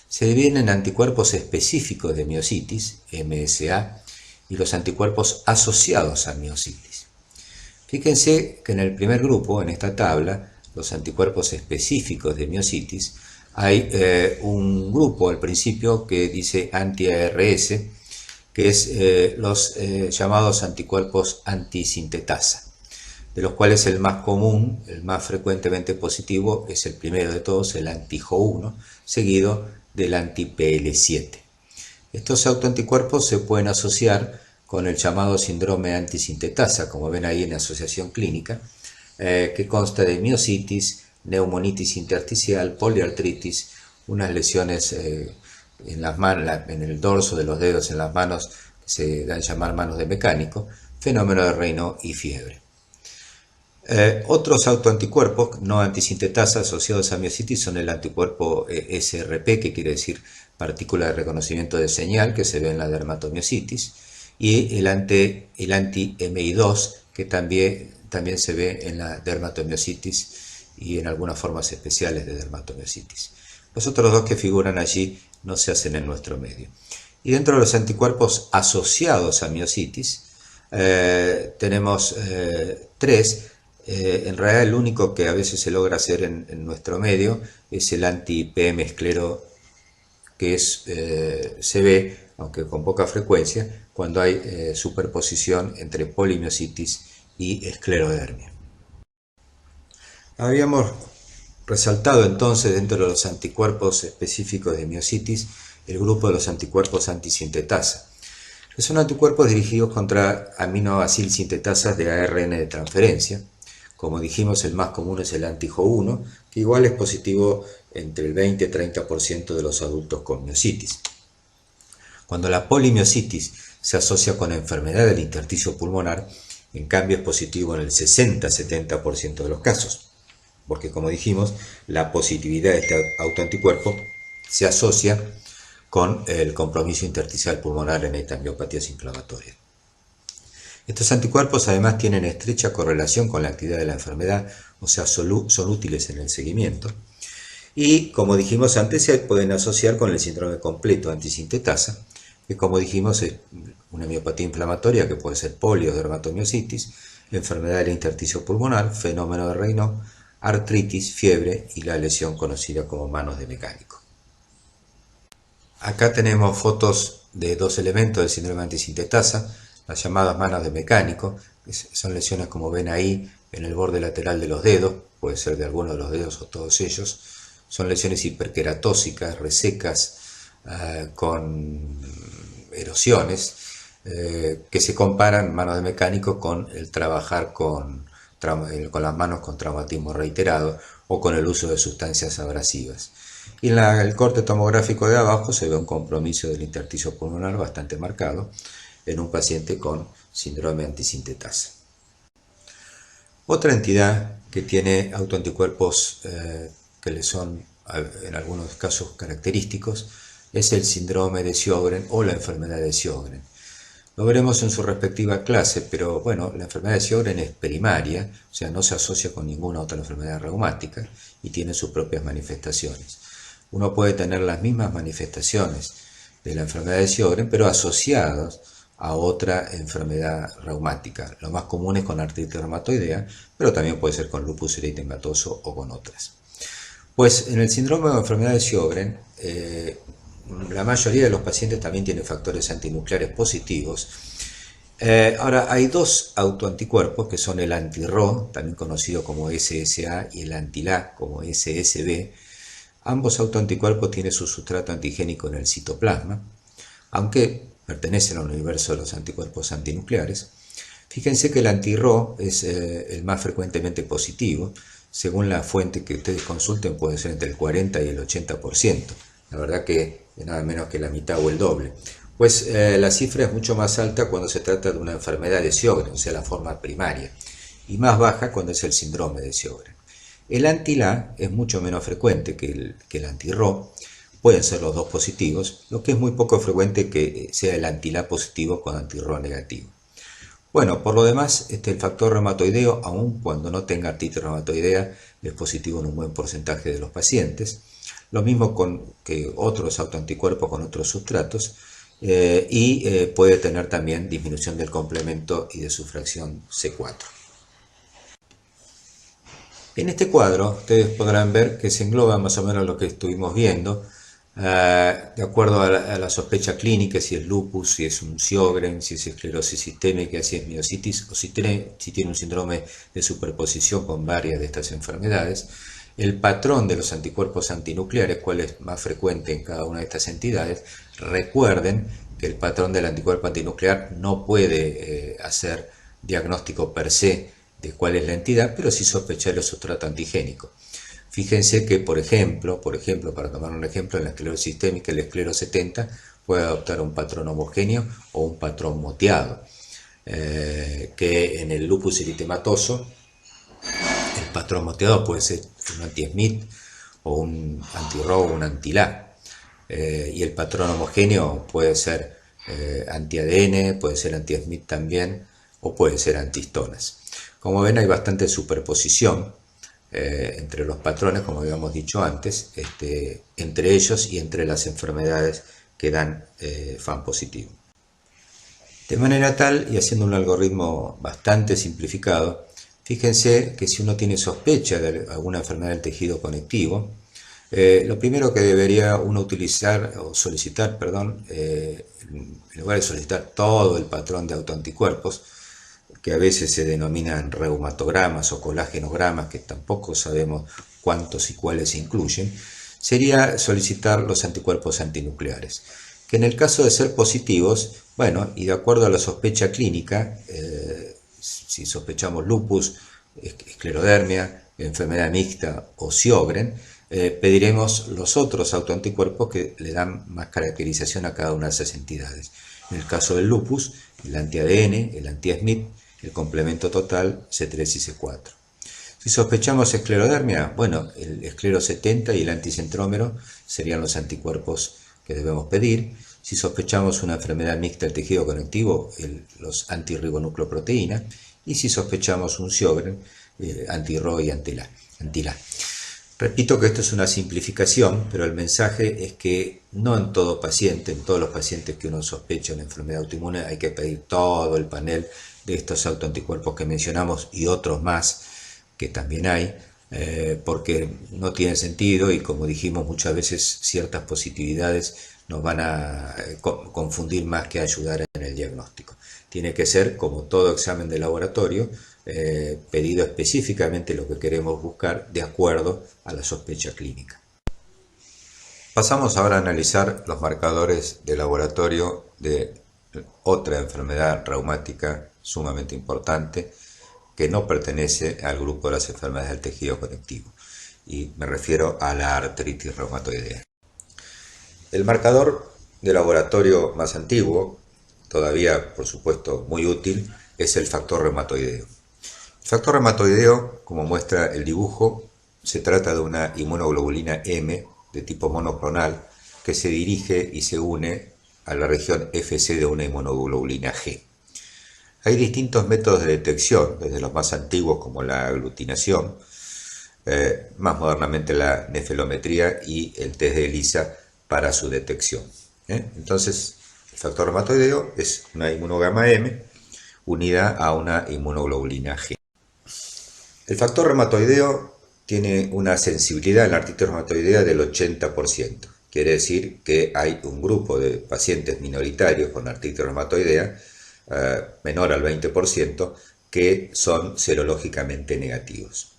Se dividen en anticuerpos específicos de miositis, MSA, y los anticuerpos asociados a miositis. Fíjense que en el primer grupo, en esta tabla, los anticuerpos específicos de miositis, hay un grupo al principio que dice anti-ARS, que es los llamados anticuerpos antisintetasa, de los cuales el más común, el más frecuentemente positivo, es el primero de todos, el anti-Jo1, seguido del anti-PL7. Estos autoanticuerpos se pueden asociar con el llamado síndrome antisintetasa, como ven ahí en la asociación clínica, que consta de miositis, neumonitis intersticial, poliartritis, unas lesiones en las manos, en el dorso de los dedos, en las manos, que se dan a llamar manos de mecánico, fenómeno de Raynaud y fiebre. Otros autoanticuerpos no antisintetasa asociados a miositis son el anticuerpo SRP, que quiere decir partícula de reconocimiento de señal, que se ve en la dermatomiositis, y el anti-MI2, que también se ve en la dermatomiositis y en algunas formas especiales de dermatomiositis. Los otros dos que figuran allí no se hacen en nuestro medio. Y dentro de los anticuerpos asociados a miositis, tenemos tres. En realidad el único que a veces se logra hacer en nuestro medio es el anti-PM esclero, que se ve, aunque con poca frecuencia, cuando hay superposición entre polimiositis y esclerodermia. Habíamos resaltado entonces dentro de los anticuerpos específicos de miositis el grupo de los anticuerpos antisintetasa, que son anticuerpos dirigidos contra aminoacilsintetasas de ARN de transferencia. Como dijimos, el más común es el anti-Jo1, que igual es positivo entre el 20 y 30% de los adultos con miositis. Cuando la polimiositis se asocia con enfermedad del intersticio pulmonar, en cambio es positivo en el 60-70% de los casos, porque como dijimos, la positividad de este autoanticuerpo se asocia con el compromiso intersticial pulmonar en estas miopatías inflamatorias. Estos anticuerpos además tienen estrecha correlación con la actividad de la enfermedad, o sea, son útiles en el seguimiento. Y como dijimos antes, se pueden asociar con el síndrome completo antisintetasa, que como dijimos es una miopatía inflamatoria que puede ser polio, dermatomiositis, enfermedad del intersticio pulmonar, fenómeno de Raynaud, artritis, fiebre y la lesión conocida como manos de mecánico. Acá tenemos fotos de dos elementos del síndrome antisintetasa, las llamadas manos de mecánico, que son lesiones como ven ahí en el borde lateral de los dedos, puede ser de alguno de los dedos o todos ellos. Son lesiones hiperqueratóxicas, resecas, con erosiones, que se comparan manos de mecánico con el trabajar con las manos con traumatismo reiterado o con el uso de sustancias abrasivas. Y en el corte tomográfico de abajo se ve un compromiso del intersticio pulmonar bastante marcado en un paciente con síndrome antisintetasa. Otra entidad que tiene autoanticuerpos que le son en algunos casos característicos es el síndrome de Sjögren o la enfermedad de Sjögren. Lo veremos en su respectiva clase, pero bueno, la enfermedad de Sjögren es primaria, o sea, no se asocia con ninguna otra enfermedad reumática y tiene sus propias manifestaciones. Uno puede tener las mismas manifestaciones de la enfermedad de Sjögren, pero asociadas a otra enfermedad reumática. Lo más común es con artritis reumatoidea, pero también puede ser con lupus eritematoso o con otras. Pues en el síndrome de enfermedad de Sjögren, la mayoría de los pacientes también tienen factores antinucleares positivos. Ahora, hay dos autoanticuerpos que son el anti-Ro, también conocido como SSA, y el anti-La, como SSB. Ambos autoanticuerpos tienen su sustrato antigénico en el citoplasma, aunque pertenecen al universo de los anticuerpos antinucleares. Fíjense que el anti-Ro es el más frecuentemente positivo. Según la fuente que ustedes consulten, puede ser entre el 40 y el 80%. La verdad que nada menos que la mitad o el doble. Pues la cifra es mucho más alta cuando se trata de una enfermedad de Sjögren, o sea, la forma primaria, y más baja cuando es el síndrome de Sjögren. El anti-La es mucho menos frecuente que el anti-Ro. Pueden ser los dos positivos, lo que es muy poco frecuente que sea el anti-La positivo con anti-Ro negativo. Bueno, por lo demás, el factor reumatoideo, aun cuando no tenga artritis reumatoidea, es positivo en un buen porcentaje de los pacientes. Lo mismo que otros autoanticuerpos con otros sustratos, y puede tener también disminución del complemento y de su fracción C4. En este cuadro ustedes podrán ver que se engloba más o menos lo que estuvimos viendo, de acuerdo a la sospecha clínica, si es lupus, si es un Sjögren, si es esclerosis sistémica, si es miositis o si tiene un síndrome de superposición con varias de estas enfermedades. El patrón de los anticuerpos antinucleares, cuál es más frecuente en cada una de estas entidades. Recuerden que el patrón del anticuerpo antinuclear no puede hacer diagnóstico per se de cuál es la entidad, pero sí sospechar el sustrato antigénico. Fíjense que, por ejemplo, para tomar un ejemplo, en la esclerosis sistémica, el esclero 70 puede adoptar un patrón homogéneo o un patrón moteado, que en el lupus eritematoso el patrón moteado puede ser un anti-Smith o un anti-Ro o un anti-La, y el patrón homogéneo puede ser anti-ADN, puede ser anti-Smith también, o puede ser antihistonas. Como ven, hay bastante superposición entre los patrones, como habíamos dicho antes, entre ellos y entre las enfermedades que dan FAM positivo. De manera tal, y haciendo un algoritmo bastante simplificado, fíjense que si uno tiene sospecha de alguna enfermedad del tejido conectivo, Lo primero que debería uno utilizar o solicitar, perdón, en lugar de solicitar todo el patrón de autoanticuerpos, que a veces se denominan reumatogramas o colágenogramas, que tampoco sabemos cuántos y cuáles incluyen, sería solicitar los anticuerpos antinucleares, que en el caso de ser positivos, bueno, y de acuerdo a la sospecha clínica, si sospechamos lupus, esclerodermia, enfermedad mixta o Sjögren, pediremos los otros autoanticuerpos que le dan más caracterización a cada una de esas entidades. En el caso del lupus, el anti-ADN, el anti-SMIT, el complemento total C3 y C4. Si sospechamos esclerodermia, bueno, el esclero 70 y el anticentrómero serían los anticuerpos que debemos pedir. Si sospechamos una enfermedad mixta del tejido conectivo, los antirribonucleoproteína. Y si sospechamos un Sjögren, anti-RO y anti-LA. Repito que esto es una simplificación, pero el mensaje es que no en todo paciente, en todos los pacientes que uno sospecha una enfermedad autoinmune, hay que pedir todo el panel de estos autoanticuerpos que mencionamos y otros más que también hay, porque no tiene sentido y, como dijimos muchas veces, ciertas positividades nos van a confundir más que ayudar en el diagnóstico. Tiene que ser, como todo examen de laboratorio, pedido específicamente lo que queremos buscar de acuerdo a la sospecha clínica. Pasamos ahora a analizar los marcadores de laboratorio de otra enfermedad reumática sumamente importante que no pertenece al grupo de las enfermedades del tejido conectivo, y me refiero a la artritis reumatoidea. El marcador de laboratorio más antiguo, todavía por supuesto muy útil, es el factor reumatoideo. El factor reumatoideo, como muestra el dibujo, se trata de una inmunoglobulina M de tipo monoclonal que se dirige y se une a la región FC de una inmunoglobulina G. Hay distintos métodos de detección, desde los más antiguos como la aglutinación, más modernamente la nefelometría y el test de ELISA para su detección. Entonces, el factor reumatoideo es una inmunogama M unida a una inmunoglobulina G. El factor reumatoideo tiene una sensibilidad en la artritis reumatoidea del 80%. Quiere decir que hay un grupo de pacientes minoritarios con artritis reumatoidea menor al 20% que son serológicamente negativos.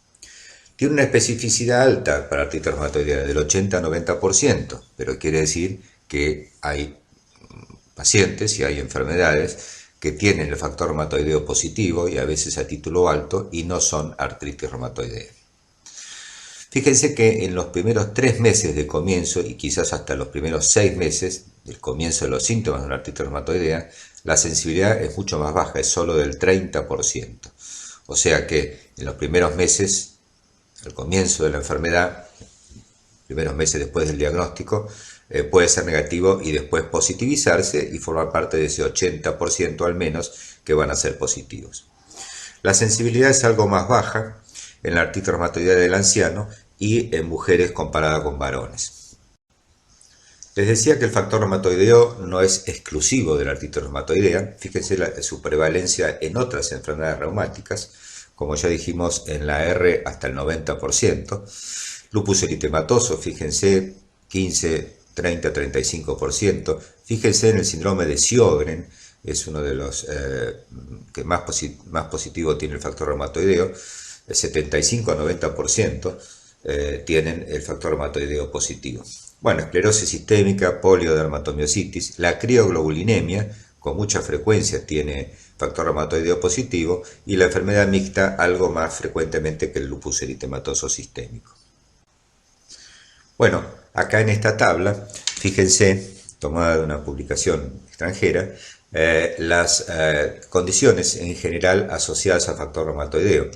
Tiene una especificidad alta para artritis reumatoidea del 80 a 90%, pero quiere decir que hay pacientes y hay enfermedades que tienen el factor reumatoideo positivo y a veces a título alto y no son artritis reumatoidea. Fíjense que en los primeros 3 meses de comienzo y quizás hasta los primeros 6 meses del comienzo de los síntomas de una artritis reumatoidea, la sensibilidad es mucho más baja, es solo del 30%. O sea que en los primeros meses, al comienzo de la enfermedad, primeros meses después del diagnóstico, puede ser negativo y después positivizarse y formar parte de ese 80% al menos que van a ser positivos. La sensibilidad es algo más baja en la artritis reumatoidea del anciano y en mujeres comparada con varones. Les decía que el factor reumatoideo no es exclusivo de la artritis reumatoidea. Fíjense su prevalencia en otras enfermedades reumáticas, como ya dijimos en la R hasta el 90%. Lupus eritematoso, fíjense, 15, 30, 35%. Fíjense en el síndrome de Sjögren, es uno de los que más positivo tiene el factor reumatoideo. El 75 a 90% tienen el factor reumatoideo positivo. Bueno, esclerosis sistémica, poliodermatomiositis, la crioglobulinemia con mucha frecuencia tiene factor reumatoideo positivo y la enfermedad mixta algo más frecuentemente que el lupus eritematoso sistémico. Bueno, acá en esta tabla, fíjense, tomada de una publicación extranjera, las condiciones en general asociadas al factor reumatoideo.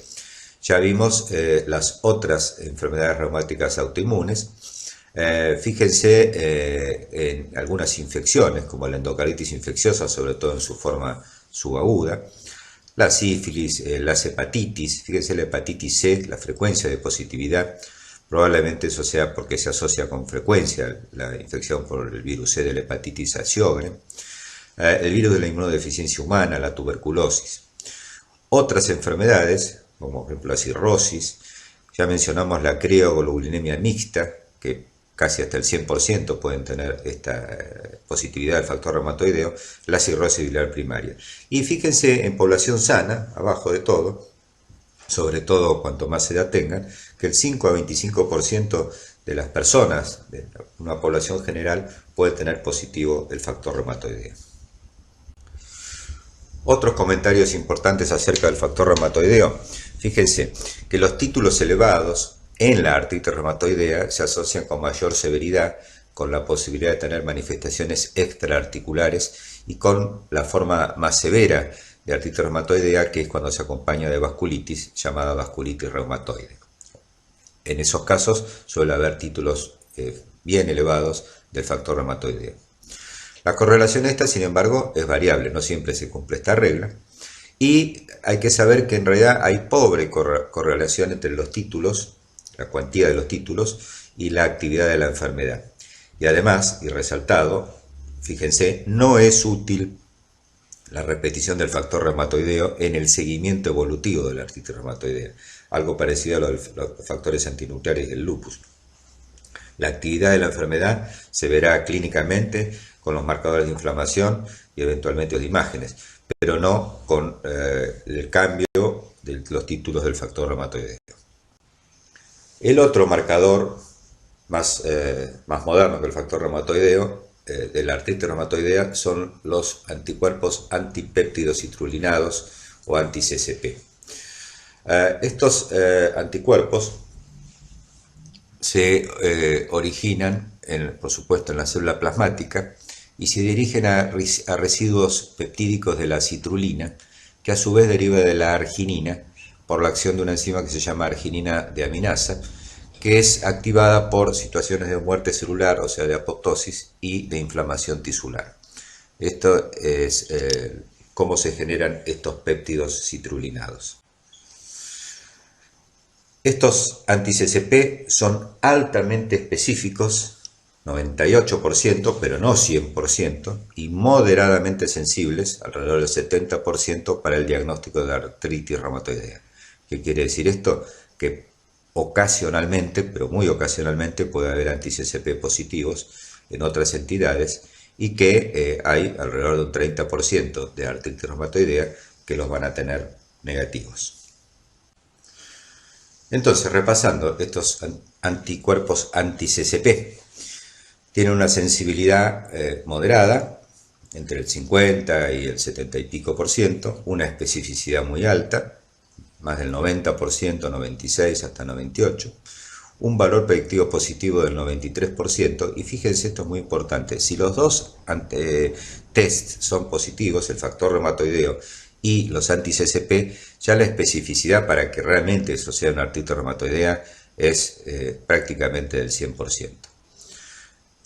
Ya vimos las otras enfermedades reumáticas autoinmunes. Fíjense en algunas infecciones, como la endocarditis infecciosa, sobre todo en su forma subaguda, la sífilis, las hepatitis. Fíjense la hepatitis C, la frecuencia de positividad. Probablemente eso sea porque se asocia con frecuencia la infección por el virus C de la hepatitis a Sjögren. El virus de la inmunodeficiencia humana, la tuberculosis. Otras enfermedades, como por ejemplo la cirrosis, ya mencionamos la crioglobulinemia mixta, que casi hasta el 100% pueden tener esta positividad del factor reumatoideo, la cirrosis biliar primaria. Y fíjense en población sana, abajo de todo, sobre todo cuanto más edad tengan, que el 5 a 25% de las personas de una población general puede tener positivo el factor reumatoideo. Otros comentarios importantes acerca del factor reumatoideo. Fíjense que los títulos elevados en la artritis reumatoidea se asocian con mayor severidad, con la posibilidad de tener manifestaciones extraarticulares y con la forma más severa de artritis reumatoidea, que es cuando se acompaña de vasculitis, llamada vasculitis reumatoide. En esos casos suele haber títulos bien elevados del factor reumatoideo. La correlación esta, sin embargo, es variable, no siempre se cumple esta regla. Y hay que saber que en realidad hay pobre correlación entre los títulos, la cuantía de los títulos, y la actividad de la enfermedad. Y además, y resaltado, fíjense, no es útil la repetición del factor reumatoideo en el seguimiento evolutivo de la artritis reumatoidea, algo parecido a los factores antinucleares del lupus. La actividad de la enfermedad se verá clínicamente con los marcadores de inflamación y eventualmente de imágenes, pero no con el cambio de los títulos del factor reumatoideo. El otro marcador más moderno que el factor reumatoideo de la artritis reumatoidea son los anticuerpos antipéptidos citrulinados o anti-CCP. Estos anticuerpos se originan, por supuesto, en la célula plasmática y se dirigen a residuos peptídicos de la citrulina, que a su vez deriva de la arginina por la acción de una enzima que se llama arginina deaminasa, que es activada por situaciones de muerte celular, o sea, de apoptosis y de inflamación tisular. Esto es cómo se generan estos péptidos citrulinados. Estos anti-CCP son altamente específicos, 98%, pero no 100%, y moderadamente sensibles, alrededor del 70%, para el diagnóstico de artritis reumatoidea. ¿Qué quiere decir esto? Que ocasionalmente, pero muy ocasionalmente, puede haber anti-CCP positivos en otras entidades y que hay alrededor de un 30% de artritis reumatoidea que los van a tener negativos. Entonces, repasando, estos anticuerpos anti-CCP tienen una sensibilidad moderada, entre el 50 y el 70 y pico por ciento, una especificidad muy alta, más del 90%, 96 hasta 98%, un valor predictivo positivo del 93%, y fíjense, esto es muy importante, si los dos tests son positivos, el factor reumatoideo y los anti-CCP, ya la especificidad para que realmente eso sea una artritis reumatoidea es prácticamente del 100%.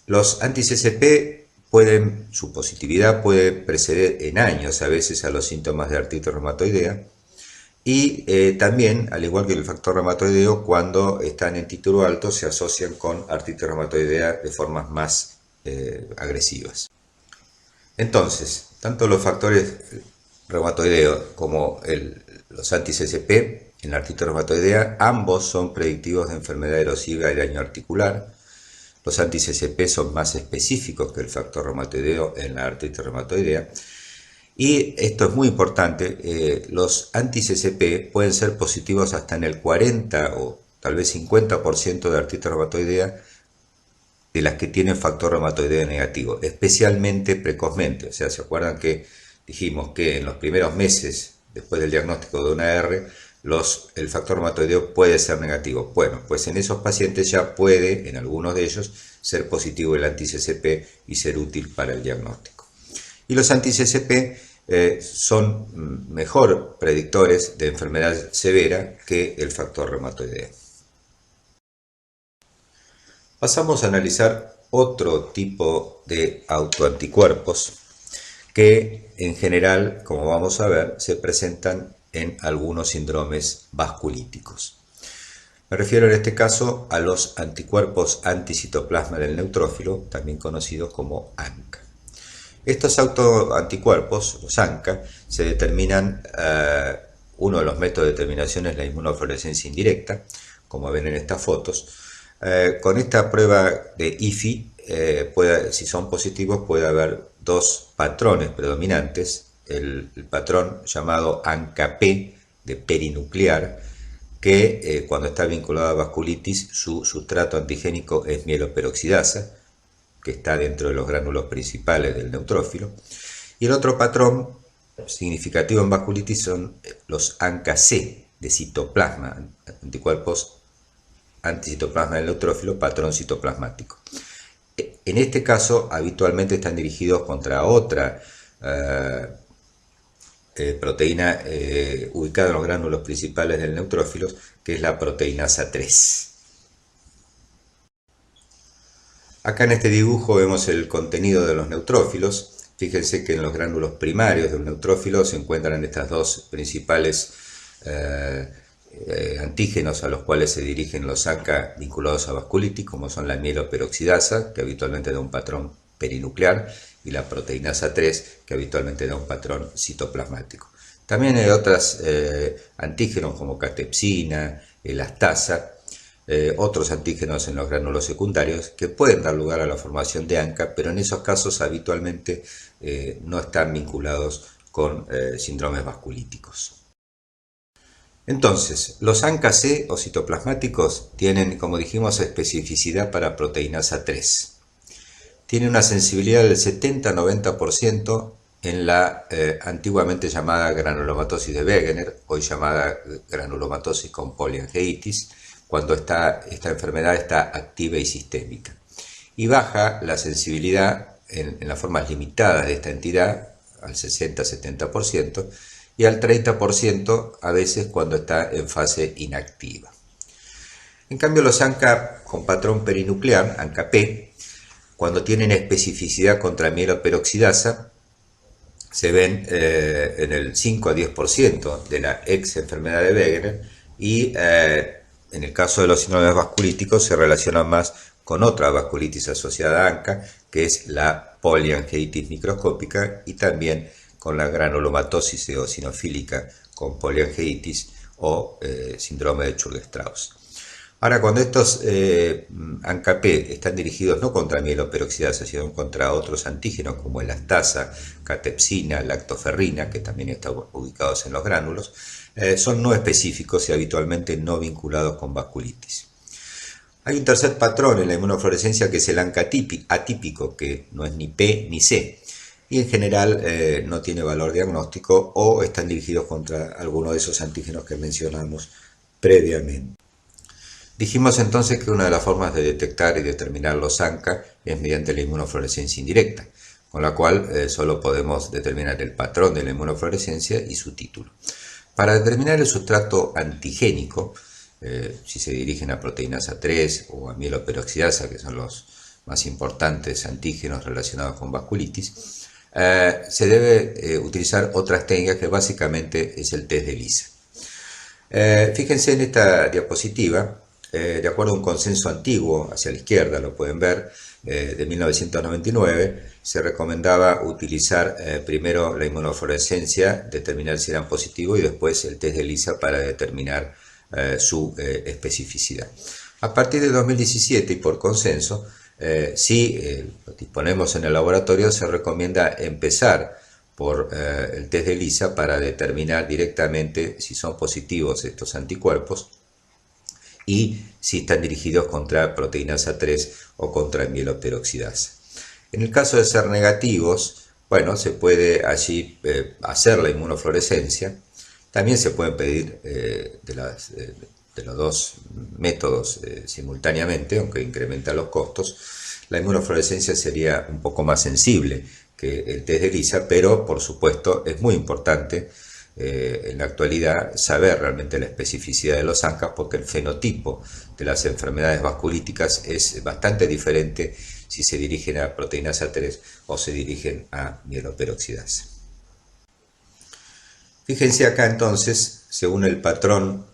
Los anti-CCP su positividad puede preceder en años a veces a los síntomas de artritis reumatoidea, y también, al igual que el factor reumatoideo, cuando están en título alto se asocian con artritis reumatoidea de formas más agresivas. Entonces, tanto los factores reumatoideo como los anti-CCP en la artritis reumatoidea, ambos son predictivos de enfermedad erosiva y daño articular. Los anti-CCP son más específicos que el factor reumatoideo en la artritis reumatoidea. Y esto es muy importante, los anti-CCP pueden ser positivos hasta en el 40 o tal vez 50% de artritis reumatoidea de las que tienen factor reumatoideo negativo, especialmente precozmente. O sea, ¿se acuerdan que dijimos que en los primeros meses después del diagnóstico de una R, el factor reumatoideo puede ser negativo? Bueno, pues en esos pacientes ya puede, en algunos de ellos, ser positivo el anti-CCP y ser útil para el diagnóstico. Y los anti-CCP son mejor predictores de enfermedad severa que el factor reumatoideo. Pasamos a analizar otro tipo de autoanticuerpos que en general, como vamos a ver, se presentan en algunos síndromes vasculíticos. Me refiero en este caso a los anticuerpos anticitoplasma del neutrófilo, también conocidos como ANCA. Estos autoanticuerpos, los ANCA, se determinan, uno de los métodos de determinación es la inmunofluorescencia indirecta, como ven en estas fotos, Con esta prueba de IFI, si son positivos, puede haber dos patrones predominantes. El patrón llamado ANCA-P, de perinuclear, que cuando está vinculado a vasculitis, su sustrato antigénico es mieloperoxidasa, que está dentro de los gránulos principales del neutrófilo. Y el otro patrón significativo en vasculitis son los ANCA-C, de citoplasma, anticuerpos anticitoplasma del neutrófilo, patrón citoplasmático. En este caso, habitualmente están dirigidos contra otra proteína ubicada en los gránulos principales del neutrófilo, que es la proteinasa 3. Acá en este dibujo vemos el contenido de los neutrófilos. Fíjense que en los gránulos primarios del neutrófilo se encuentran estas dos principales antígenos a los cuales se dirigen los ANCA vinculados a vasculitis, como son la mieloperoxidasa, que habitualmente da un patrón perinuclear, y la proteinasa 3, que habitualmente da un patrón citoplasmático. También hay otros antígenos como catepsina, elastasa, otros antígenos en los gránulos secundarios que pueden dar lugar a la formación de ANCA, pero en esos casos habitualmente no están vinculados con síndromes vasculíticos. Entonces, los ANCA-C o citoplasmáticos tienen, como dijimos, especificidad para proteinasa 3. Tienen una sensibilidad del 70-90% en la antiguamente llamada granulomatosis de Wegener, hoy llamada granulomatosis con poliangeitis, cuando esta enfermedad está activa y sistémica. Y baja la sensibilidad en las formas limitadas de esta entidad al 60-70%, y al 30% a veces cuando está en fase inactiva. En cambio, los ANCA con patrón perinuclear, ANCA-P, cuando tienen especificidad contra mieloperoxidasa, se ven en el 5 a 10% de la ex enfermedad de Wegener, y en el caso de los síndromes vasculíticos se relacionan más con otra vasculitis asociada a ANCA, que es la poliangeitis microscópica, y también con la granulomatosis eosinofílica con poliangeitis o síndrome de Churg-Strauss. Ahora, cuando estos ANCA-P están dirigidos no contra mieloperoxidasa, sino contra otros antígenos como elastasa, catepsina, lactoferrina, que también están ubicados en los gránulos, son no específicos y habitualmente no vinculados con vasculitis. Hay un tercer patrón en la inmunofluorescencia, que es el ANCA atípico, que no es ni P ni C, y en general no tiene valor diagnóstico o están dirigidos contra alguno de esos antígenos que mencionamos previamente. Dijimos entonces que una de las formas de detectar y determinar los ANCA es mediante la inmunofluorescencia indirecta, con la cual solo podemos determinar el patrón de la inmunofluorescencia y su título. Para determinar el sustrato antigénico, si se dirigen a proteinasa 3 o a mieloperoxidasa, que son los más importantes antígenos relacionados con vasculitis, se debe utilizar otras técnicas, que básicamente es el test de ELISA. Fíjense en esta diapositiva, de acuerdo a un consenso antiguo, hacia la izquierda lo pueden ver, de 1999, se recomendaba utilizar primero la inmunofluorescencia, determinar si eran positivos, y después el test de ELISA para determinar su especificidad. A partir de 2017, y por consenso, si lo disponemos en el laboratorio, se recomienda empezar por el test de ELISA para determinar directamente si son positivos estos anticuerpos y si están dirigidos contra proteinasa 3 o contra mieloperoxidasa. En el caso de ser negativos, bueno, se puede allí hacer la inmunofluorescencia. También se pueden pedir de los dos métodos simultáneamente, aunque incrementa los costos. La inmunofluorescencia sería un poco más sensible que el test de ELISA, pero por supuesto es muy importante en la actualidad saber realmente la especificidad de los ANCA, porque el fenotipo de las enfermedades vasculíticas es bastante diferente si se dirigen a proteinasa 3 o se dirigen a mieloperoxidasa. Fíjense acá entonces, según el patrón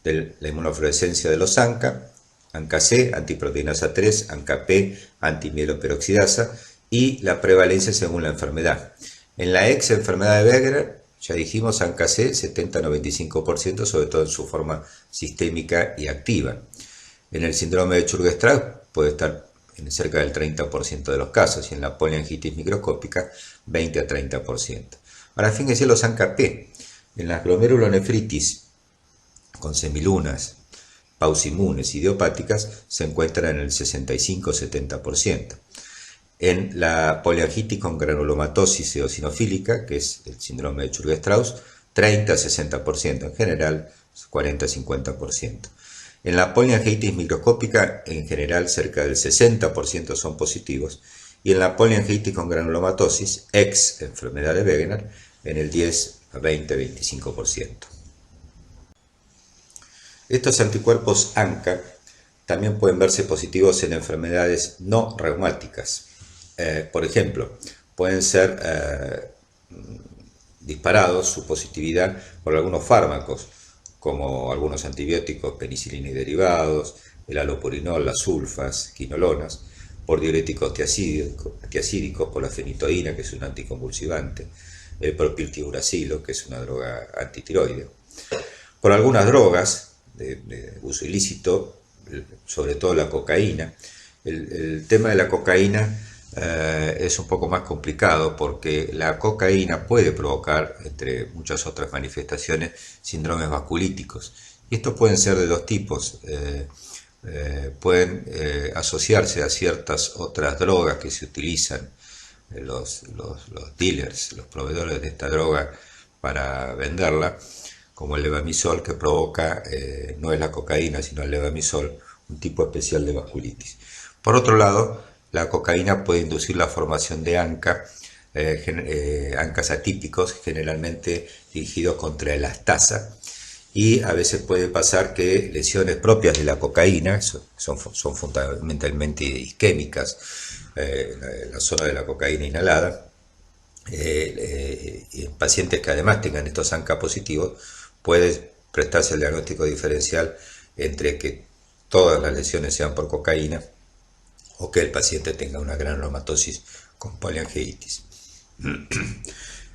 de la inmunofluorescencia de los ANCA, ANCA-C, antiproteinasa 3, ANCA-P, antimieloperoxidasa, y la prevalencia según la enfermedad. En la ex enfermedad de Wegener, ya dijimos, ANCA-C 70-95%, sobre todo en su forma sistémica y activa. En el síndrome de Churg-Strauss puede estar en cerca del 30% de los casos y en la poliangitis microscópica 20 a 30%. Ahora fíjense los ANCA-P. En las glomerulonefritis con semilunas, pausimunes idiopáticas se encuentran en el 65-70%. En la poliangitis con granulomatosis eosinofílica, que es el síndrome de Churg-Strauss, 30-60%, en general 40-50%. En la poliangitis microscópica, en general cerca del 60% son positivos, y en la poliangitis con granulomatosis, ex enfermedad de Wegener, en el 10 a 20-25%. Estos anticuerpos ANCA también pueden verse positivos en enfermedades no reumáticas. Por ejemplo, pueden ser disparados su positividad por algunos fármacos, como algunos antibióticos, penicilina y derivados, el alopurinol, las sulfas, quinolonas, por diuréticos tiacídicos, por la fenitoína, que es un anticonvulsivante, el propiltiuracilo, que es una droga antitiroide, por algunas drogas de uso ilícito, sobre todo la cocaína. El tema de la cocaína es un poco más complicado porque la cocaína puede provocar, entre muchas otras manifestaciones, síndromes vasculíticos. Y estos pueden ser de dos tipos. Pueden asociarse a ciertas otras drogas que se utilizan, los dealers, los proveedores de esta droga para venderla, como el levamisol, que provoca, no es la cocaína, sino el levamisol, un tipo especial de vasculitis. Por otro lado, la cocaína puede inducir la formación de ANCA, ANCAs atípicos, generalmente dirigidos contra elastasa, y a veces puede pasar que lesiones propias de la cocaína, son fundamentalmente isquémicas, en la zona de la cocaína inhalada, en pacientes que además tengan estos ANCA positivos, puede prestarse el diagnóstico diferencial entre que todas las lesiones sean por cocaína o que el paciente tenga una granulomatosis con poliangiitis.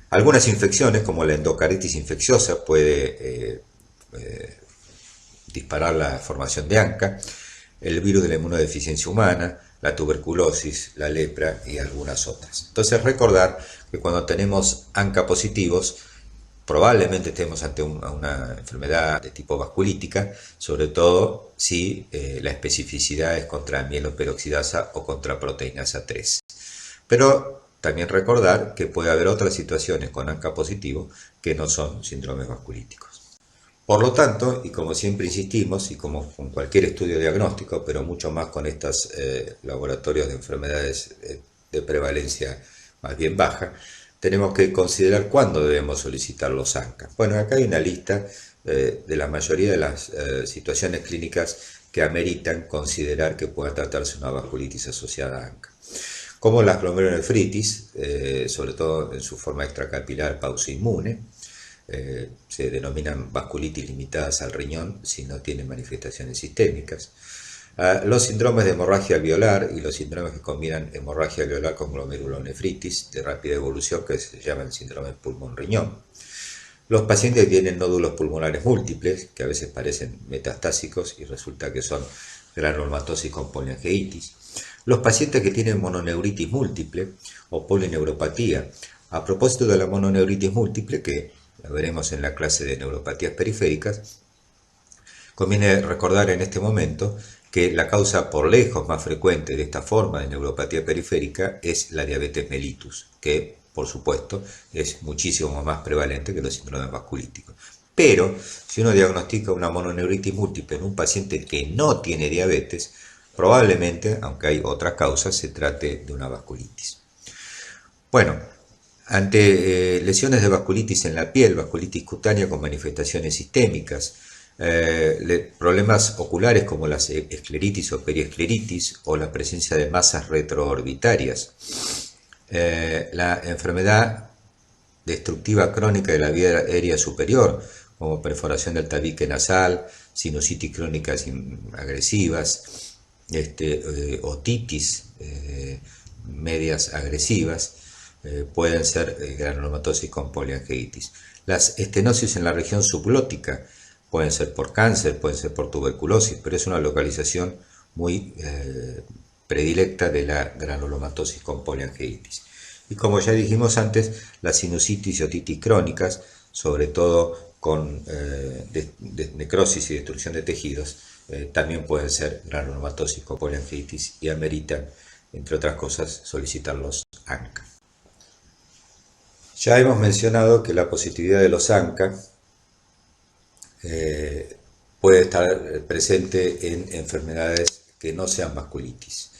Algunas infecciones, como la endocarditis infecciosa, puede disparar la formación de ANCA, el virus de la inmunodeficiencia humana, la tuberculosis, la lepra y algunas otras. Entonces, recordar que cuando tenemos ANCA positivos, probablemente estemos ante una enfermedad de tipo vasculítica, sobre todo si la especificidad es contra mieloperoxidasa o contra proteinasa 3. Pero también recordar que puede haber otras situaciones con ANCA positivo que no son síndromes vasculíticos. Por lo tanto, y como siempre insistimos, y como con cualquier estudio diagnóstico, pero mucho más con estos laboratorios de enfermedades de prevalencia más bien baja, tenemos que considerar cuándo debemos solicitar los ANCA. Bueno, acá hay una lista de la mayoría de las situaciones clínicas que ameritan considerar que pueda tratarse una vasculitis asociada a ANCA. Como las glomerulonefritis, sobre todo en su forma extracapilar pausoinmune, se denominan vasculitis limitadas al riñón si no tienen manifestaciones sistémicas. Los síndromes de hemorragia alveolar y los síndromes que combinan hemorragia alveolar con glomerulonefritis de rápida evolución, que se llama el síndrome pulmón-riñón. Los pacientes que tienen nódulos pulmonares múltiples, que a veces parecen metastásicos y resulta que son granulomatosis con poliangiitis. Los pacientes que tienen mononeuritis múltiple o polineuropatía. A propósito de la mononeuritis múltiple, que la veremos en la clase de neuropatías periféricas, conviene recordar en este momento que la causa por lejos más frecuente de esta forma de neuropatía periférica es la diabetes mellitus, que por supuesto es muchísimo más prevalente que los síndromes vasculíticos. Pero si uno diagnostica una mononeuritis múltiple en un paciente que no tiene diabetes, probablemente, aunque hay otras causas, se trate de una vasculitis. Bueno, ante lesiones de vasculitis en la piel, vasculitis cutánea con manifestaciones sistémicas, problemas oculares como la escleritis o periescleritis o la presencia de masas retroorbitarias, la enfermedad destructiva crónica de la vía aérea superior como perforación del tabique nasal, sinusitis crónicas agresivas, otitis medias agresivas, pueden ser granulomatosis con poliangiitis. Las estenosis en la región subglótica Pueden ser por cáncer, pueden ser por tuberculosis, pero es una localización muy predilecta de la granulomatosis con poliangiitis. Y como ya dijimos antes, las sinusitis y otitis crónicas, sobre todo con necrosis y destrucción de tejidos, también pueden ser granulomatosis con poliangiitis y ameritan, entre otras cosas, solicitar los ANCA. Ya hemos mencionado que la positividad de los ANCA puede estar presente en enfermedades que no sean vasculitis.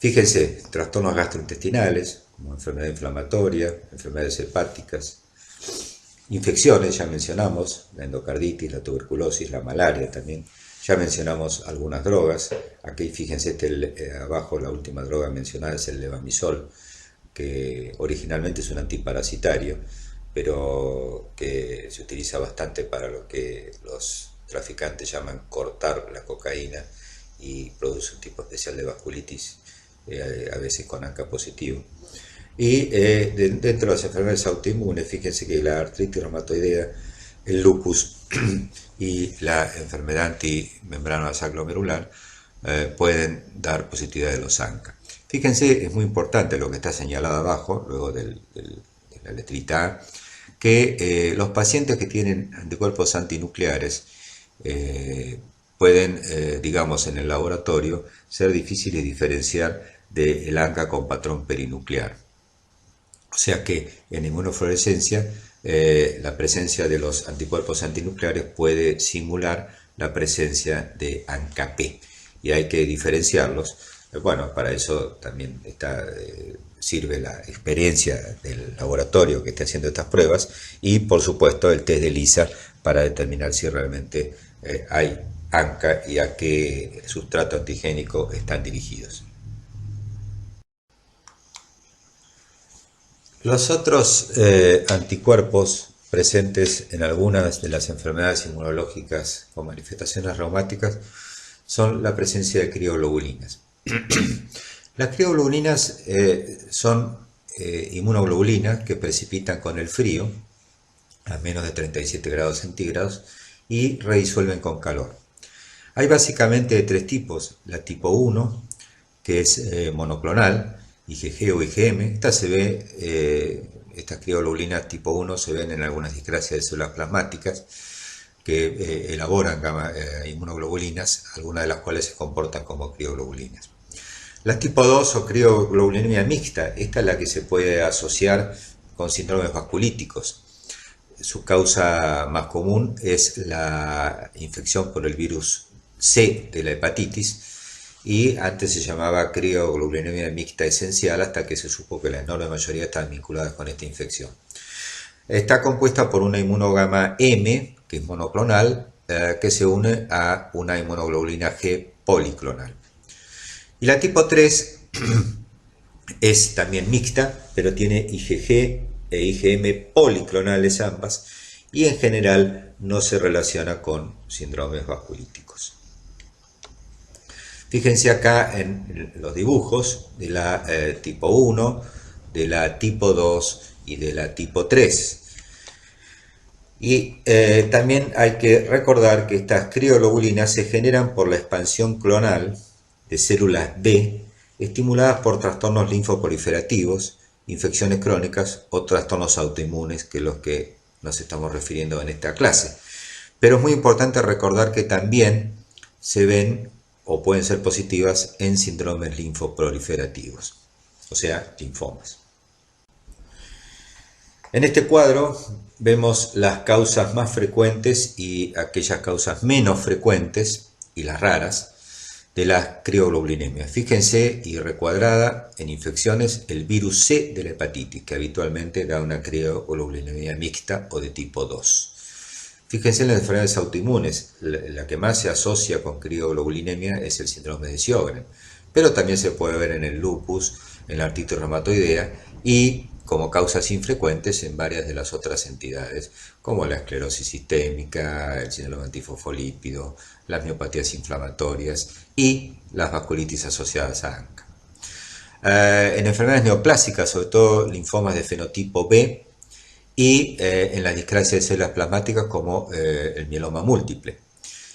Fíjense, trastornos gastrointestinales, como enfermedad inflamatoria, enfermedades hepáticas, infecciones, ya mencionamos, la endocarditis, la tuberculosis, la malaria también. Ya mencionamos algunas drogas. Aquí fíjense, abajo la última droga mencionada es el levamisol, que originalmente es un antiparasitario, pero que se utiliza bastante para lo que los traficantes llaman cortar la cocaína y produce un tipo especial de vasculitis, a veces con ANCA positivo. Y dentro de las enfermedades autoinmunes, fíjense que la artritis reumatoidea, el lupus y la enfermedad antimembrana basal glomerular pueden dar positividad de los ANCA. Fíjense, es muy importante lo que está señalado abajo, luego de la letrita A, que los pacientes que tienen anticuerpos antinucleares pueden, digamos, en el laboratorio, ser difíciles de diferenciar del ANCA con patrón perinuclear. O sea que en inmunofluorescencia la presencia de los anticuerpos antinucleares puede simular la presencia de ANCA-P y hay que diferenciarlos. Bueno, para eso también sirve la experiencia del laboratorio que esté haciendo estas pruebas y por supuesto el test de ELISA para determinar si realmente hay ANCA y a qué sustrato antigénico están dirigidos. Los otros anticuerpos presentes en algunas de las enfermedades inmunológicas con manifestaciones reumáticas son la presencia de crioglobulinas. Las crioglobulinas son inmunoglobulinas que precipitan con el frío a menos de 37 grados centígrados y redisuelven con calor. Hay básicamente tres tipos: la tipo 1, que es monoclonal, IgG o IgM. Estas crioglobulinas tipo 1 se ven en algunas discrasias de células plasmáticas que elaboran inmunoglobulinas, algunas de las cuales se comportan como crioglobulinas. La tipo 2 o crioglobulinemia mixta, esta es la que se puede asociar con síndromes vasculíticos. Su causa más común es la infección por el virus C de la hepatitis, y antes se llamaba crioglobulinemia mixta esencial hasta que se supo que la enorme mayoría estaban vinculadas con esta infección. Está compuesta por una inmunogama M, que es monoclonal, que se une a una inmunoglobulina G policlonal. Y la tipo 3 es también mixta, pero tiene IgG e IgM policlonales ambas, y en general no se relaciona con síndromes vasculíticos. Fíjense acá en los dibujos de la tipo 1, de la tipo 2 y de la tipo 3. Y también hay que recordar que estas crioglobulinas se generan por la expansión clonal de células B estimuladas por trastornos linfoproliferativos, infecciones crónicas o trastornos autoinmunes, que es los que nos estamos refiriendo en esta clase. Pero es muy importante recordar que también se ven o pueden ser positivas en síndromes linfoproliferativos, o sea, linfomas. En este cuadro vemos las causas más frecuentes y aquellas causas menos frecuentes y las raras de la crioglobulinemia. Fíjense, y recuadrada en infecciones, el virus C de la hepatitis, que habitualmente da una crioglobulinemia mixta o de tipo 2. Fíjense en las enfermedades autoinmunes, la que más se asocia con crioglobulinemia es el síndrome de Sjögren, pero también se puede ver en el lupus, en la artritis reumatoidea y como causas infrecuentes en varias de las otras entidades, como la esclerosis sistémica, el síndrome antifosfolípido, las miopatías inflamatorias y las vasculitis asociadas a ANCA. En enfermedades neoplásicas, sobre todo linfomas de fenotipo B y en la discrasia de células plasmáticas como el mieloma múltiple.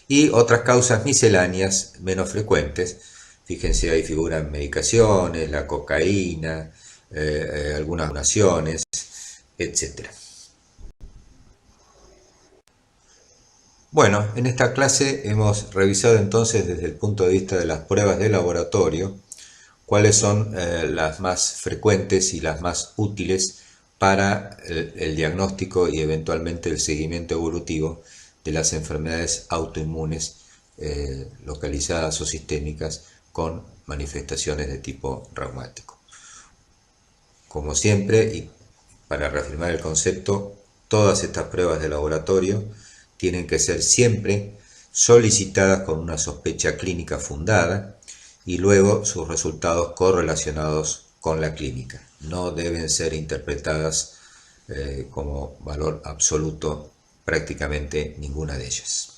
Y otras causas misceláneas menos frecuentes, fíjense ahí figuran medicaciones, la cocaína, algunas donaciones, etc. Bueno, en esta clase hemos revisado entonces desde el punto de vista de las pruebas de laboratorio cuáles son las más frecuentes y las más útiles para el diagnóstico y eventualmente el seguimiento evolutivo de las enfermedades autoinmunes localizadas o sistémicas con manifestaciones de tipo reumático. Como siempre, y para reafirmar el concepto, todas estas pruebas de laboratorio tienen que ser siempre solicitadas con una sospecha clínica fundada y luego sus resultados correlacionados con la clínica. No deben ser interpretadas como valor absoluto prácticamente ninguna de ellas.